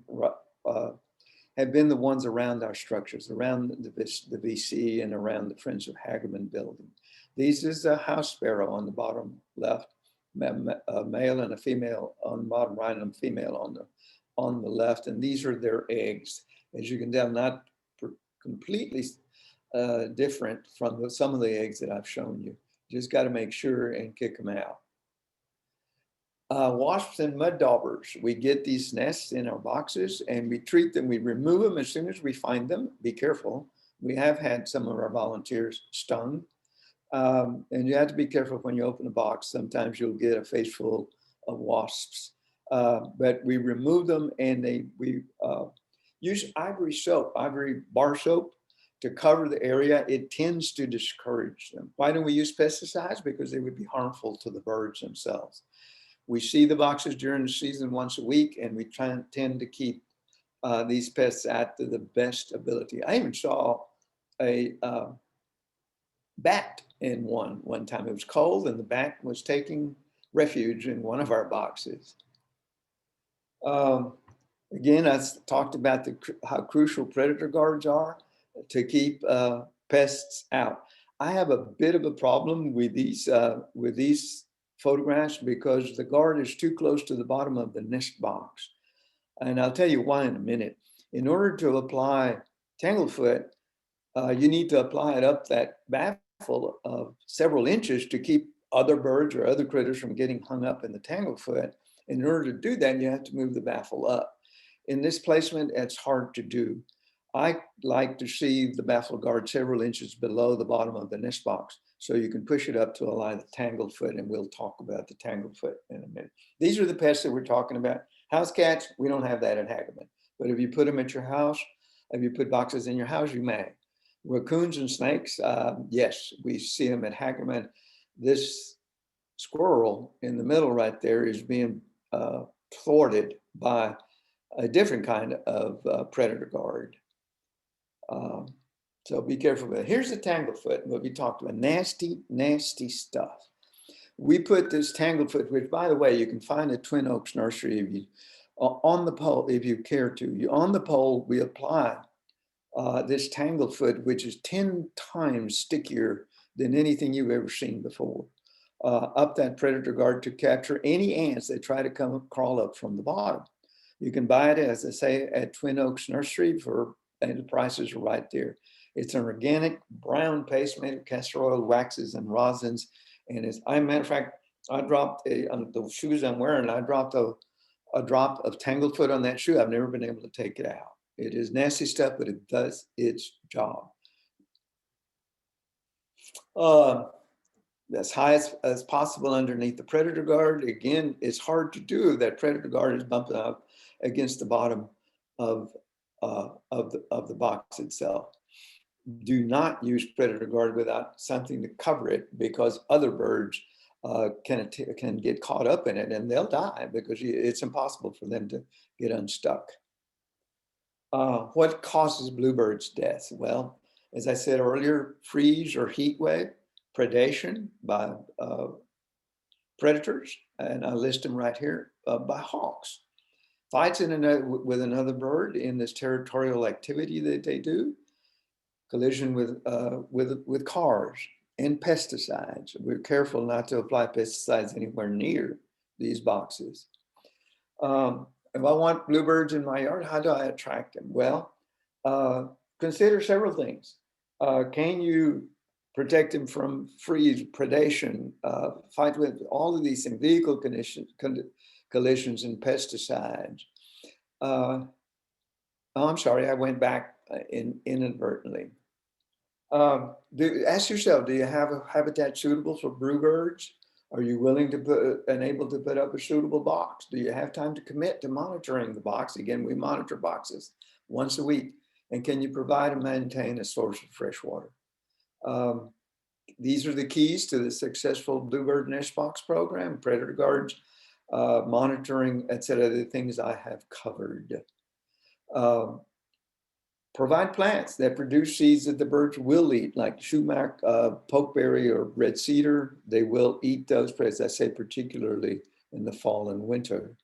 have been the ones around our structures, around the VC and around the Friends of Hagerman building. These is a house sparrow on the bottom left, a male and a female on the bottom right, and a female on the left. And these are their eggs. As you can tell, not completely different from some of the eggs that I've shown you. Just got to make sure and kick them out. Wasps and mud daubers. We get these nests in our boxes and we treat them. We remove them as soon as we find them. Be careful. We have had some of our volunteers stung. And you have to be careful when you open a box. Sometimes you'll get a face full of wasps. But we remove them, and we use ivory bar soap to cover the area. It tends to discourage them. Why don't we use pesticides? Because they would be harmful to the birds themselves. We see the boxes during the season once a week, and we tend to keep these pests out to the best ability. I even saw a bat in one time. It was cold and the bat was taking refuge in one of our boxes. Again, I talked about how crucial predator guards are to keep pests out. I have a bit of a problem with these photographs because the guard is too close to the bottom of the nest box. And I'll tell you why in a minute. In order to apply tanglefoot, you need to apply it up that baffle of several inches to keep other birds or other critters from getting hung up in the tanglefoot. In order to do that, you have to move the baffle up. In this placement, it's hard to do. I like to see the baffle guard several inches below the bottom of the nest box, so you can push it up to allow the tanglefoot, and we'll talk about the tanglefoot in a minute. These are the pests that we're talking about. House cats, we don't have that at Hagerman, but if you put them at your house, if you put boxes in your house, you may. Raccoons and snakes, yes, we see them at Hagerman. This squirrel in the middle right there is being thwarted by a different kind of predator guard. So be careful with it. Here's the tanglefoot, what we talked about, nasty, nasty stuff. We put this tanglefoot, which by the way, you can find at Twin Oaks Nursery if you, on the pole, if you care to. On the pole, we apply this tanglefoot, which is 10 times stickier than anything you've ever seen before, up that predator guard to capture any ants that try to crawl up from the bottom. You can buy it, as I say, at Twin Oaks Nursery and the prices are right there. It's an organic brown paste made of castor oil, waxes, and rosins. And as a matter of fact, I dropped the shoes I'm wearing, I dropped a drop of tanglefoot on that shoe. I've never been able to take it out. It is nasty stuff, but it does its job. As high as possible underneath the predator guard. Again, it's hard to do. That predator guard is bumping up against the bottom of the box itself. Do not use predator guard without something to cover it, because other birds can get caught up in it and they'll die because it's impossible for them to get unstuck. What causes bluebirds' death? Well, as I said earlier, freeze or heat wave, predation by predators, and I list them right here, by hawks. Fights with another bird in this territorial activity that they do, collision with cars, and pesticides. We're careful not to apply pesticides anywhere near these boxes. If I want bluebirds in my yard, how do I attract them? Well, consider several things. Can you protect them from freeze, predation, fight with all of these things, vehicle collisions and pesticides? Oh, I'm sorry, I went back inadvertently. Ask yourself, do you have a habitat suitable for bluebirds? Are you willing to able to put up a suitable box? Do you have time to commit to monitoring the box? Again, we monitor boxes once a week. And can you provide and maintain a source of fresh water? These are the keys to the successful bluebird nest box program: predator guards, monitoring, etc. The things I have covered. Provide plants that produce seeds that the birds will eat, like sumac, pokeberry, or red cedar. They will eat those, as I say, particularly in the fall and winter.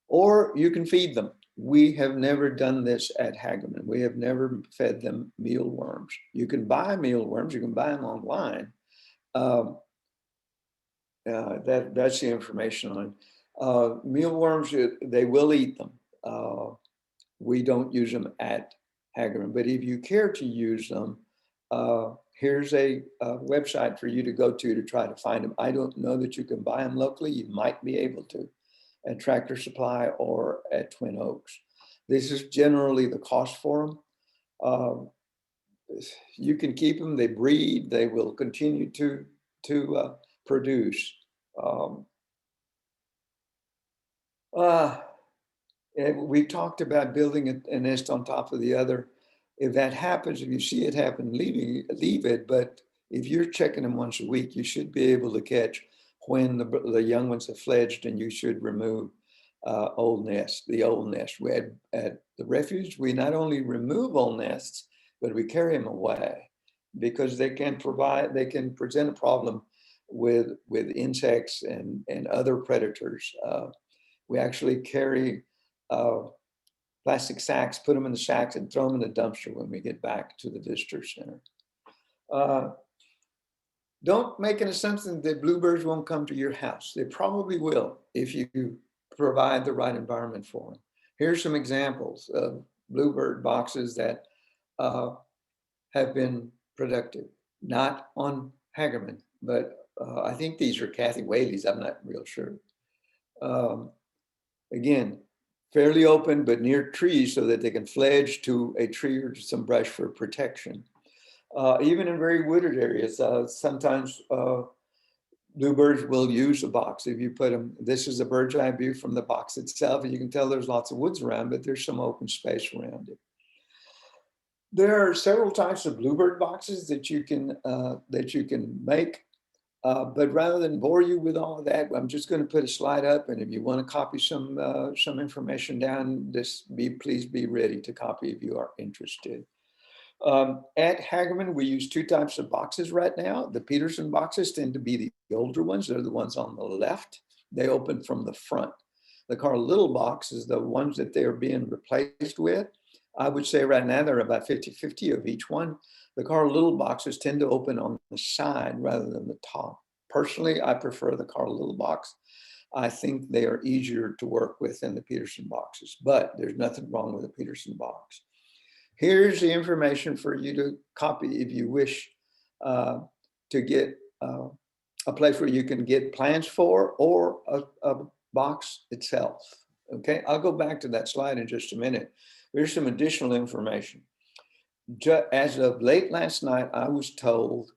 Or you can feed them. We have never done this at Hagerman. We have never fed them mealworms. You can buy mealworms. You can buy them online. That's the information on mealworms. They will eat them. We don't use them at Hagerman, but if you care to use them, here's a website for you to go to try to find them. I don't know that you can buy them locally. You might be able to at Tractor Supply or at Twin Oaks. This is generally the cost for them. You can keep them, they breed, they will continue to produce. We talked about building a nest on top of the other. If that happens, if you see it happen, leave it. But if you're checking them once a week, you should be able to catch when the young ones have fledged, and you should remove the old nest. At the refuge, we not only remove old nests, but we carry them away because they can present a problem with insects and other predators. We actually carry plastic sacks, put them in the sacks and throw them in the dumpster when we get back to the visitor center. Don't make an assumption that bluebirds won't come to your house. They probably will if you provide the right environment for them. Here's some examples of bluebird boxes that have been productive, not on Hagerman, but I think these are Kathy Whaley's, I'm not real sure. Again, fairly open, but near trees so that they can fledge to a tree or to some brush for protection. Even in very wooded areas, sometimes bluebirds will use a box. If you put them, this is a bird's eye view from the box itself, and you can tell there's lots of woods around, but there's some open space around it. There are several types of bluebird boxes that you can make, but rather than bore you with all of that, I'm just going to put a slide up, and if you want to copy some information down, please be ready to copy if you are interested. At Hagerman, we use two types of boxes right now. The Peterson boxes tend to be the older ones. They're the ones on the left. They open from the front. The Carl Little box is the ones that they are being replaced with. I would say right now they're about 50-50 of each one. The Carl Little boxes tend to open on the side rather than the top. Personally, I prefer the Carl Little box. I think they are easier to work with than the Peterson boxes, but there's nothing wrong with the Peterson box. Here's the information for you to copy if you wish to get a place where you can get plans for or a box itself. Okay, I'll go back to that slide in just a minute. There's some additional information. As of late last night, I was told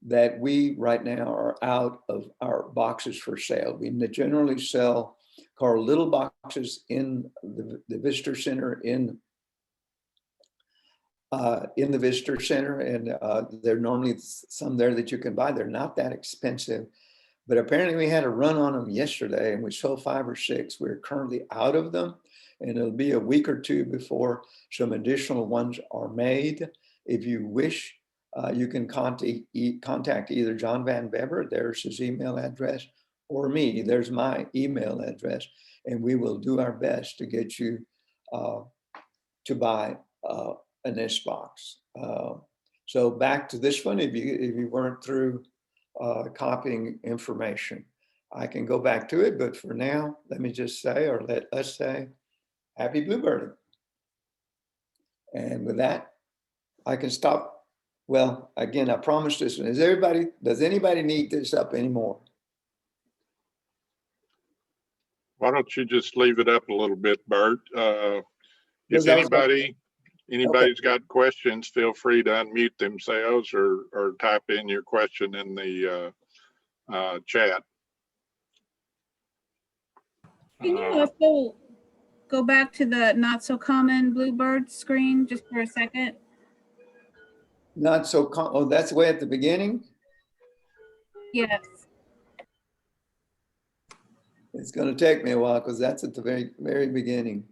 that we right now are out of our boxes for sale. We generally sell Carl Little boxes in the visitor center in the visitor center, and there are normally some there that you can buy. They're not that expensive, but apparently we had a run on them yesterday and we sold 5 or 6. We're currently out of them, and it'll be a week or two before some additional ones are made. If you wish, you can contact either John Van Bever, there's his email address, or me, there's my email address, and we will do our best to get you to buy a nest box. So back to this one, if you weren't through copying information, I can go back to it, but for now, let me just say, or let us say, happy bluebirding. And with that, I can stop. Well, again, I promised this one. Does anybody need this up anymore? Why don't you just leave it up a little bit, Bert? If Because I was gonna- anybody's got questions, feel free to unmute themselves or type in your question in the chat. Can you also go back to the not so common bluebird screen just for a second? Not so, oh, that's way at the beginning. Yes. It's going to take me a while because that's at the very, very beginning.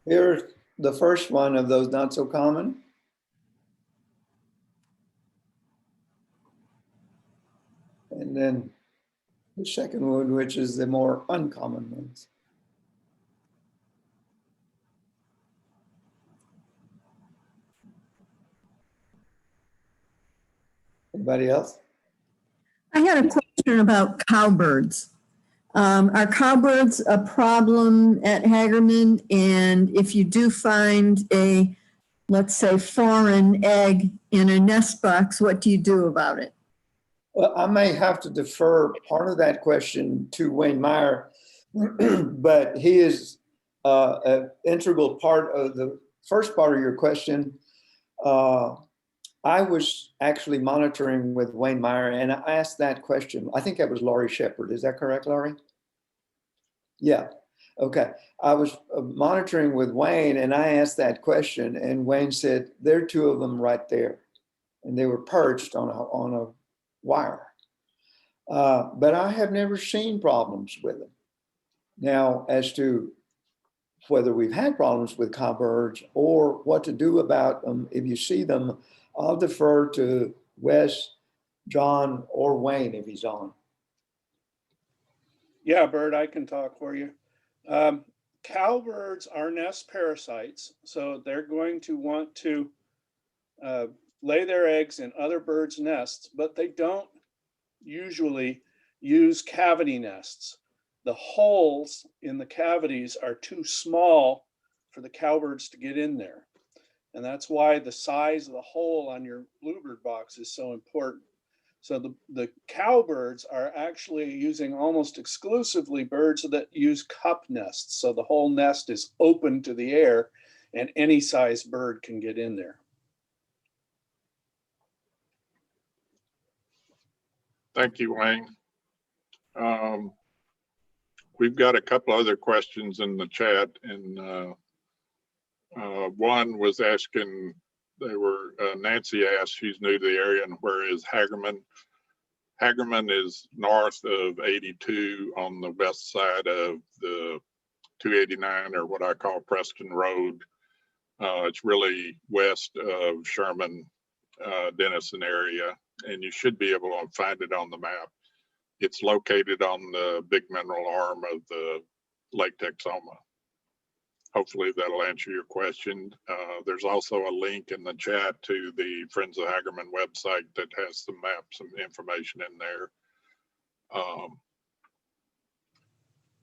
Here's the first one of those not so common. And then the second one, which is the more uncommon ones. Anybody else? I got a question about cowbirds. Are cowbirds a problem at Hagerman? And if you do find a, let's say, foreign egg in a nest box, what do you do about it? Well, I may have to defer part of that question to Wayne Meyer, but he is an integral part of the first part of your question. I was actually monitoring with Wayne Meyer, and I asked that question. I think that was Laurie Shepard. Is that correct, Laurie? Yeah. Okay. I was monitoring with Wayne, and I asked that question, and Wayne said, there are two of them right there. And they were perched on a wire. But I have never seen problems with them. Now, as to whether we've had problems with cowbirds or what to do about them, if you see them, I'll defer to Wes, John, or Wayne if he's on. Yeah, Bert, I can talk for you. Cowbirds are nest parasites, so they're going to want to lay their eggs in other birds' nests, but they don't usually use cavity nests. The holes in the cavities are too small for the cowbirds to get in there. And that's why the size of the hole on your bluebird box is so important. So the cowbirds are actually using almost exclusively birds that use cup nests. So the whole nest is open to the air and any size bird can get in there. Thank you, Wayne. We've got a couple other questions in the chat, and one was asking, Nancy asked, she's new to the area, and where is Hagerman? Hagerman is north of 82 on the west side of the 289, or what I call Preston Road. It's really west of Sherman, Denison area, and you should be able to find it on the map. It's located on the big mineral arm of the Lake Texoma. Hopefully that'll answer your question. There's also a link in the chat to the Friends of Hagerman website that has some maps and information in there.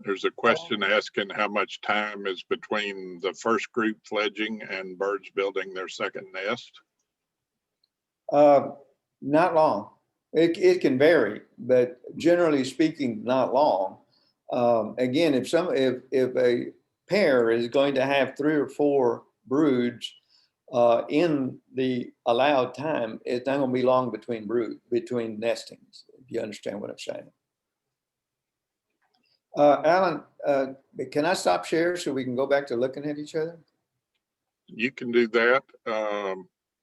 There's a question asking how much time is between the first group fledging and birds building their second nest. Not long. It can vary, but generally speaking, not long. Again, if a pair is going to have 3 or 4 broods in the allowed time, it's not going to be long between nestings, if you understand what I'm saying. Alan, can I stop share so we can go back to looking at each other? You can do that.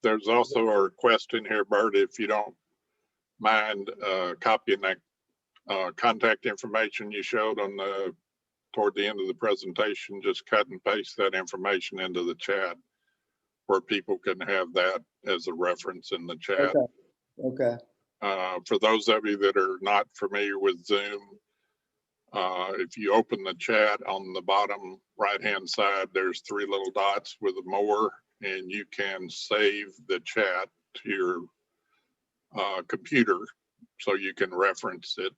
There's also a request in here, Bert, if you don't mind copying that contact information you showed on toward the end of the presentation, just cut and paste that information into the chat where people can have that as a reference in the chat. Okay. For those of you that are not familiar with Zoom, if you open the chat on the bottom right-hand side, there's 3 little dots with a more, and you can save the chat to your computer so you can reference it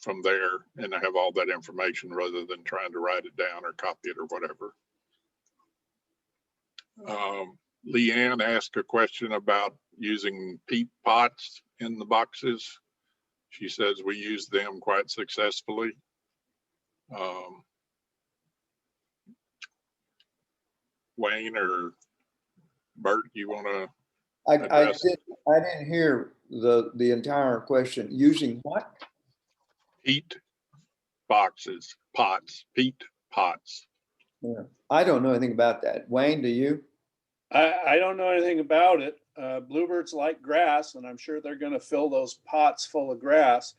from there and have all that information rather than trying to write it down or copy it or whatever. Leanne asked a question about using peat pots in the boxes. She says we use them quite successfully. Wayne or Bert, you want to? I didn't hear the entire question. Using what? Peat boxes, pots, peat pots. Yeah. I don't know anything about that. Wayne, do you? I don't know anything about it. Bluebirds like grass, and I'm sure they're going to fill those pots full of grass,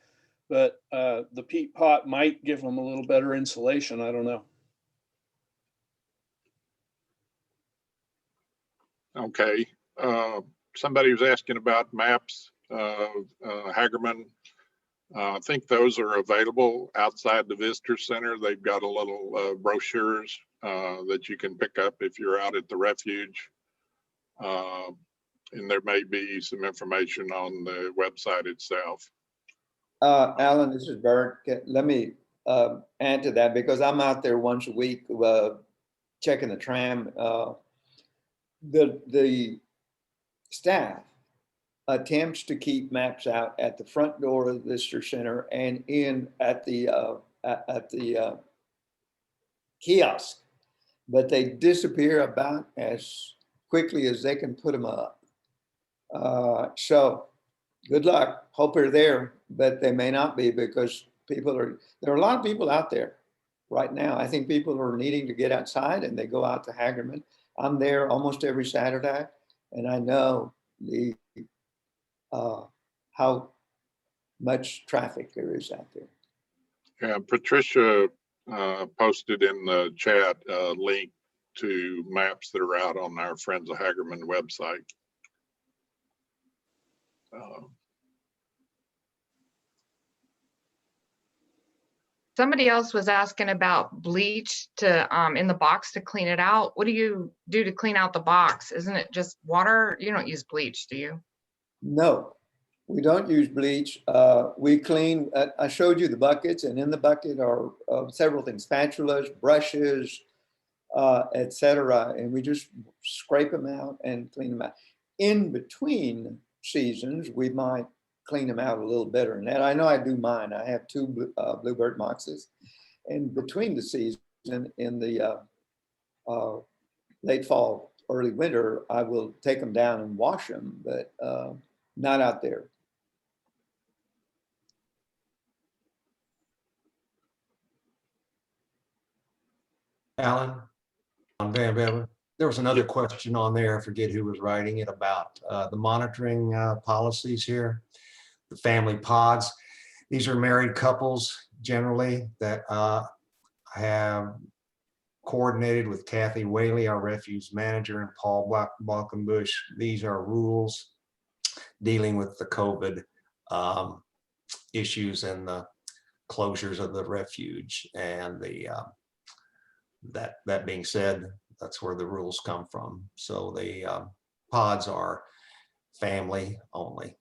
but the peat pot might give them a little better insulation. I don't know. Okay. Somebody was asking about maps, Hagerman. I think those are available outside the visitor center. They've got a little brochures that you can pick up if you're out at the refuge. And there may be some information on the website itself. Alan, this is Bert. Let me add to that because I'm out there once a week checking the tram. The staff attempts to keep maps out at the front door of the visitor center and in at the kiosk, but they disappear about as quickly as they can put them up. So good luck. Hope they're there, but they may not be because there are a lot of people out there right now. I think people are needing to get outside and they go out to Hagerman. I'm there almost every Saturday and I know how much traffic there is out there. Yeah, Patricia posted in the chat a link to maps that are out on our Friends of Hagerman website. Somebody else was asking about bleach to in the box to clean it out. What do you do to clean out the box? Isn't it just water? You don't use bleach, do you? No, we don't use bleach. We clean, I showed you the buckets and in the bucket are several things, spatulas, brushes, etc. And we just scrape them out and clean them out. In between seasons, we might clean them out a little better than that. I know I do mine. I have two Bluebird boxes. And between the season, in the late fall, early winter, I will take them down and wash them, but not out there. Alan, on Van Bever, there was another question on there, I forget who was writing it, about the monitoring policies here, the family pods. These are married couples generally that have coordinated with Kathy Whaley, our refuge manager, and Paul Balkenbush. These are rules dealing with the COVID issues and the closures of the refuge. And the that being said, that's where the rules come from. So the pods are family only.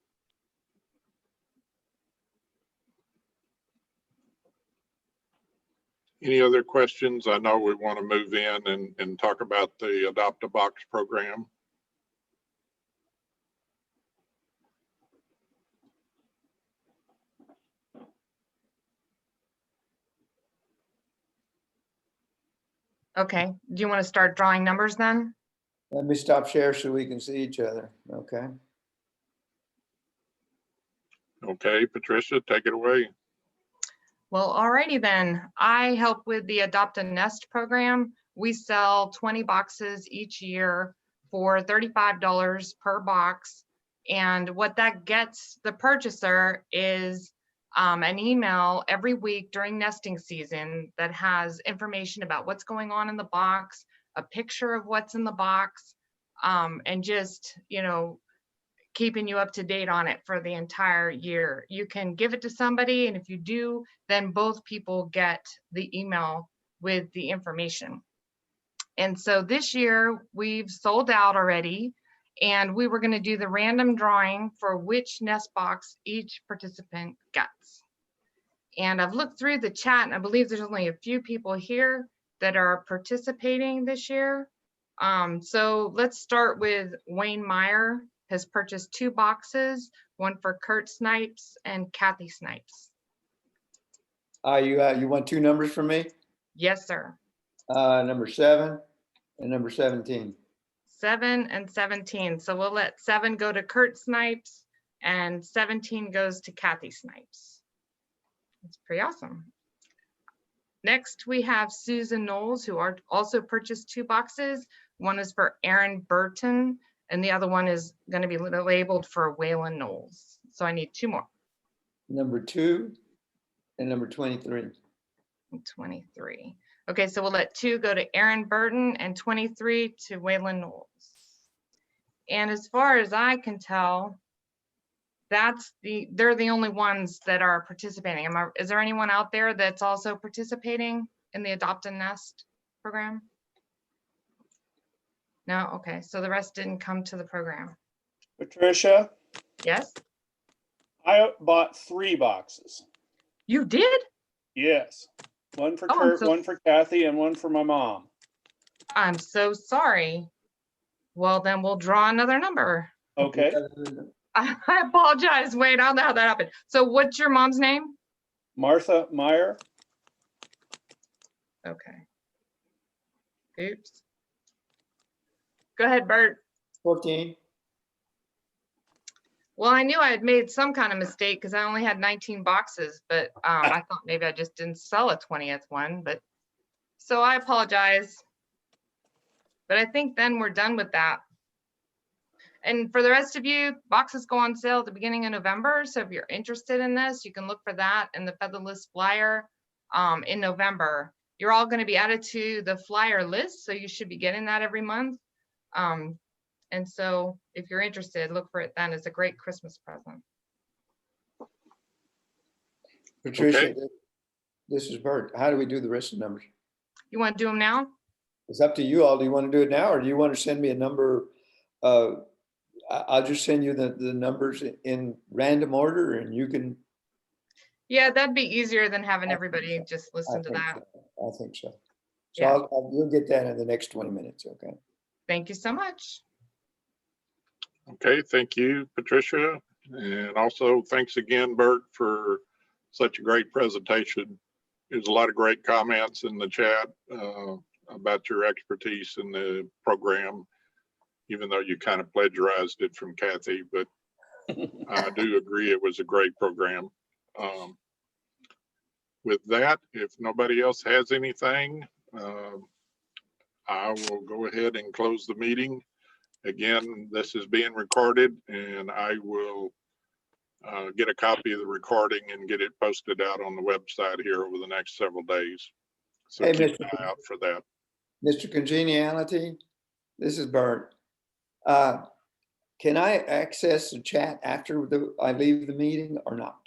Any other questions? I know we want to move in and talk about the Adopt a Box program. Okay, do you want to start drawing numbers then? Let me stop share so we can see each other, okay? Okay, Patricia, take it away. Well, alrighty then. I help with the Adopt a Nest program. We sell 20 boxes each year for $35 per box. And what that gets the purchaser is an email every week during nesting season that has information about what's going on in the box, a picture of what's in the box, and just, you know, keeping you up to date on it for the entire year. You can give it to somebody, and if you do, then both people get the email with the information. And so this year we've sold out already, and we were going to do the random drawing for which nest box each participant gets. And I've looked through the chat, and I believe there's only a few people here that are participating this year. So let's start with Wayne Meyer. Has purchased 2 boxes, one for Kurt Snipes and Kathy Snipes. You want 2 numbers from me? Yes, sir. Number 7 and number 17. 7 and 17. So we'll let 7 go to Kurt Snipes and 17 goes to Kathy Snipes. That's pretty awesome. Next, we have Susan Knowles, who also purchased 2 boxes. One is for Aaron Burton, and the other one is going to be labeled for Waylon Knowles. So I need 2 more. Number 2 and number 23. 23. Okay, so we'll let 2 go to Aaron Burton and 23 to Waylon Knowles. And as far as I can tell, they're the only ones that are participating. Is there anyone out there that's also participating in the Adopt a Nest program? No, okay, so the rest didn't come to the program. Patricia, Yes, I bought 3 boxes. you did? Yes. One for Oh, I'm Kurt, so- one for Kathy, and one for my mom. I'm so sorry. Well, then we'll draw another number. Okay. I apologize. Wait, I don't know how that happened. So what's your mom's name? Martha Meyer. Okay. Oops. Go ahead, Bert. 14. Well, I knew I had made some kind of mistake because I only had 19 boxes, but I thought maybe I just didn't sell a 20th one, but so I apologize. But I think then we're done with that. And for the rest of you, boxes go on sale at the beginning of November. So if you're interested in this, you can look for that in the Featherless flyer in November. You're all going to be added to the flyer list, so you should be getting that every month. And so if you're interested, look for it then. It's a great Christmas present. Patricia, this is Bert. How do we do the rest of the numbers? You want to do them now? It's up to you all. Do you want to do it now, or do you want to send me a number? I'll just send you the numbers in random order, and you can. Yeah, that'd be easier than having I think everybody so. just listen to that. I think so. So Yeah. you'll get that in the next 20 minutes, okay? Thank you so much. Okay, thank you, Patricia. And also thanks again, Bert, for such a great presentation. There's a lot of great comments in the chat about your expertise in the program, even though you kind of plagiarized it from Kathy, but I do agree it was a great program. With that, if nobody else has anything, I will go ahead and close the meeting. Again, this is being recorded, and I will get a copy of the recording and get it posted out on the website here over the next several days. So Hey, keep Mr. an eye out for that. Mr. Congeniality, this is Bert. Can I access the chat after I leave the meeting or not?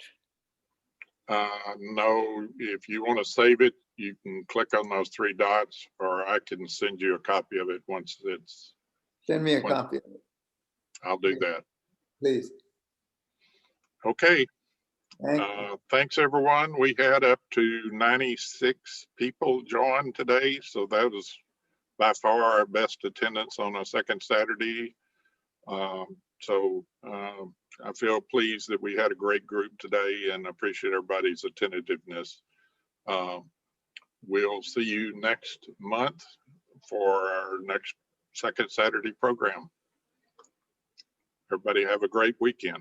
No, if you want to save it, you can click on those 3 dots, or I can send you a copy of it once it's. Send me a copy of it, I'll do that. please. Okay. Thank you. Thanks, everyone. We had up to 96 people join today, so that was by far our best attendance on a second Saturday. I feel pleased that we had a great group today and appreciate everybody's attentiveness. We'll see you next month for our next second Saturday program. Everybody have a great weekend.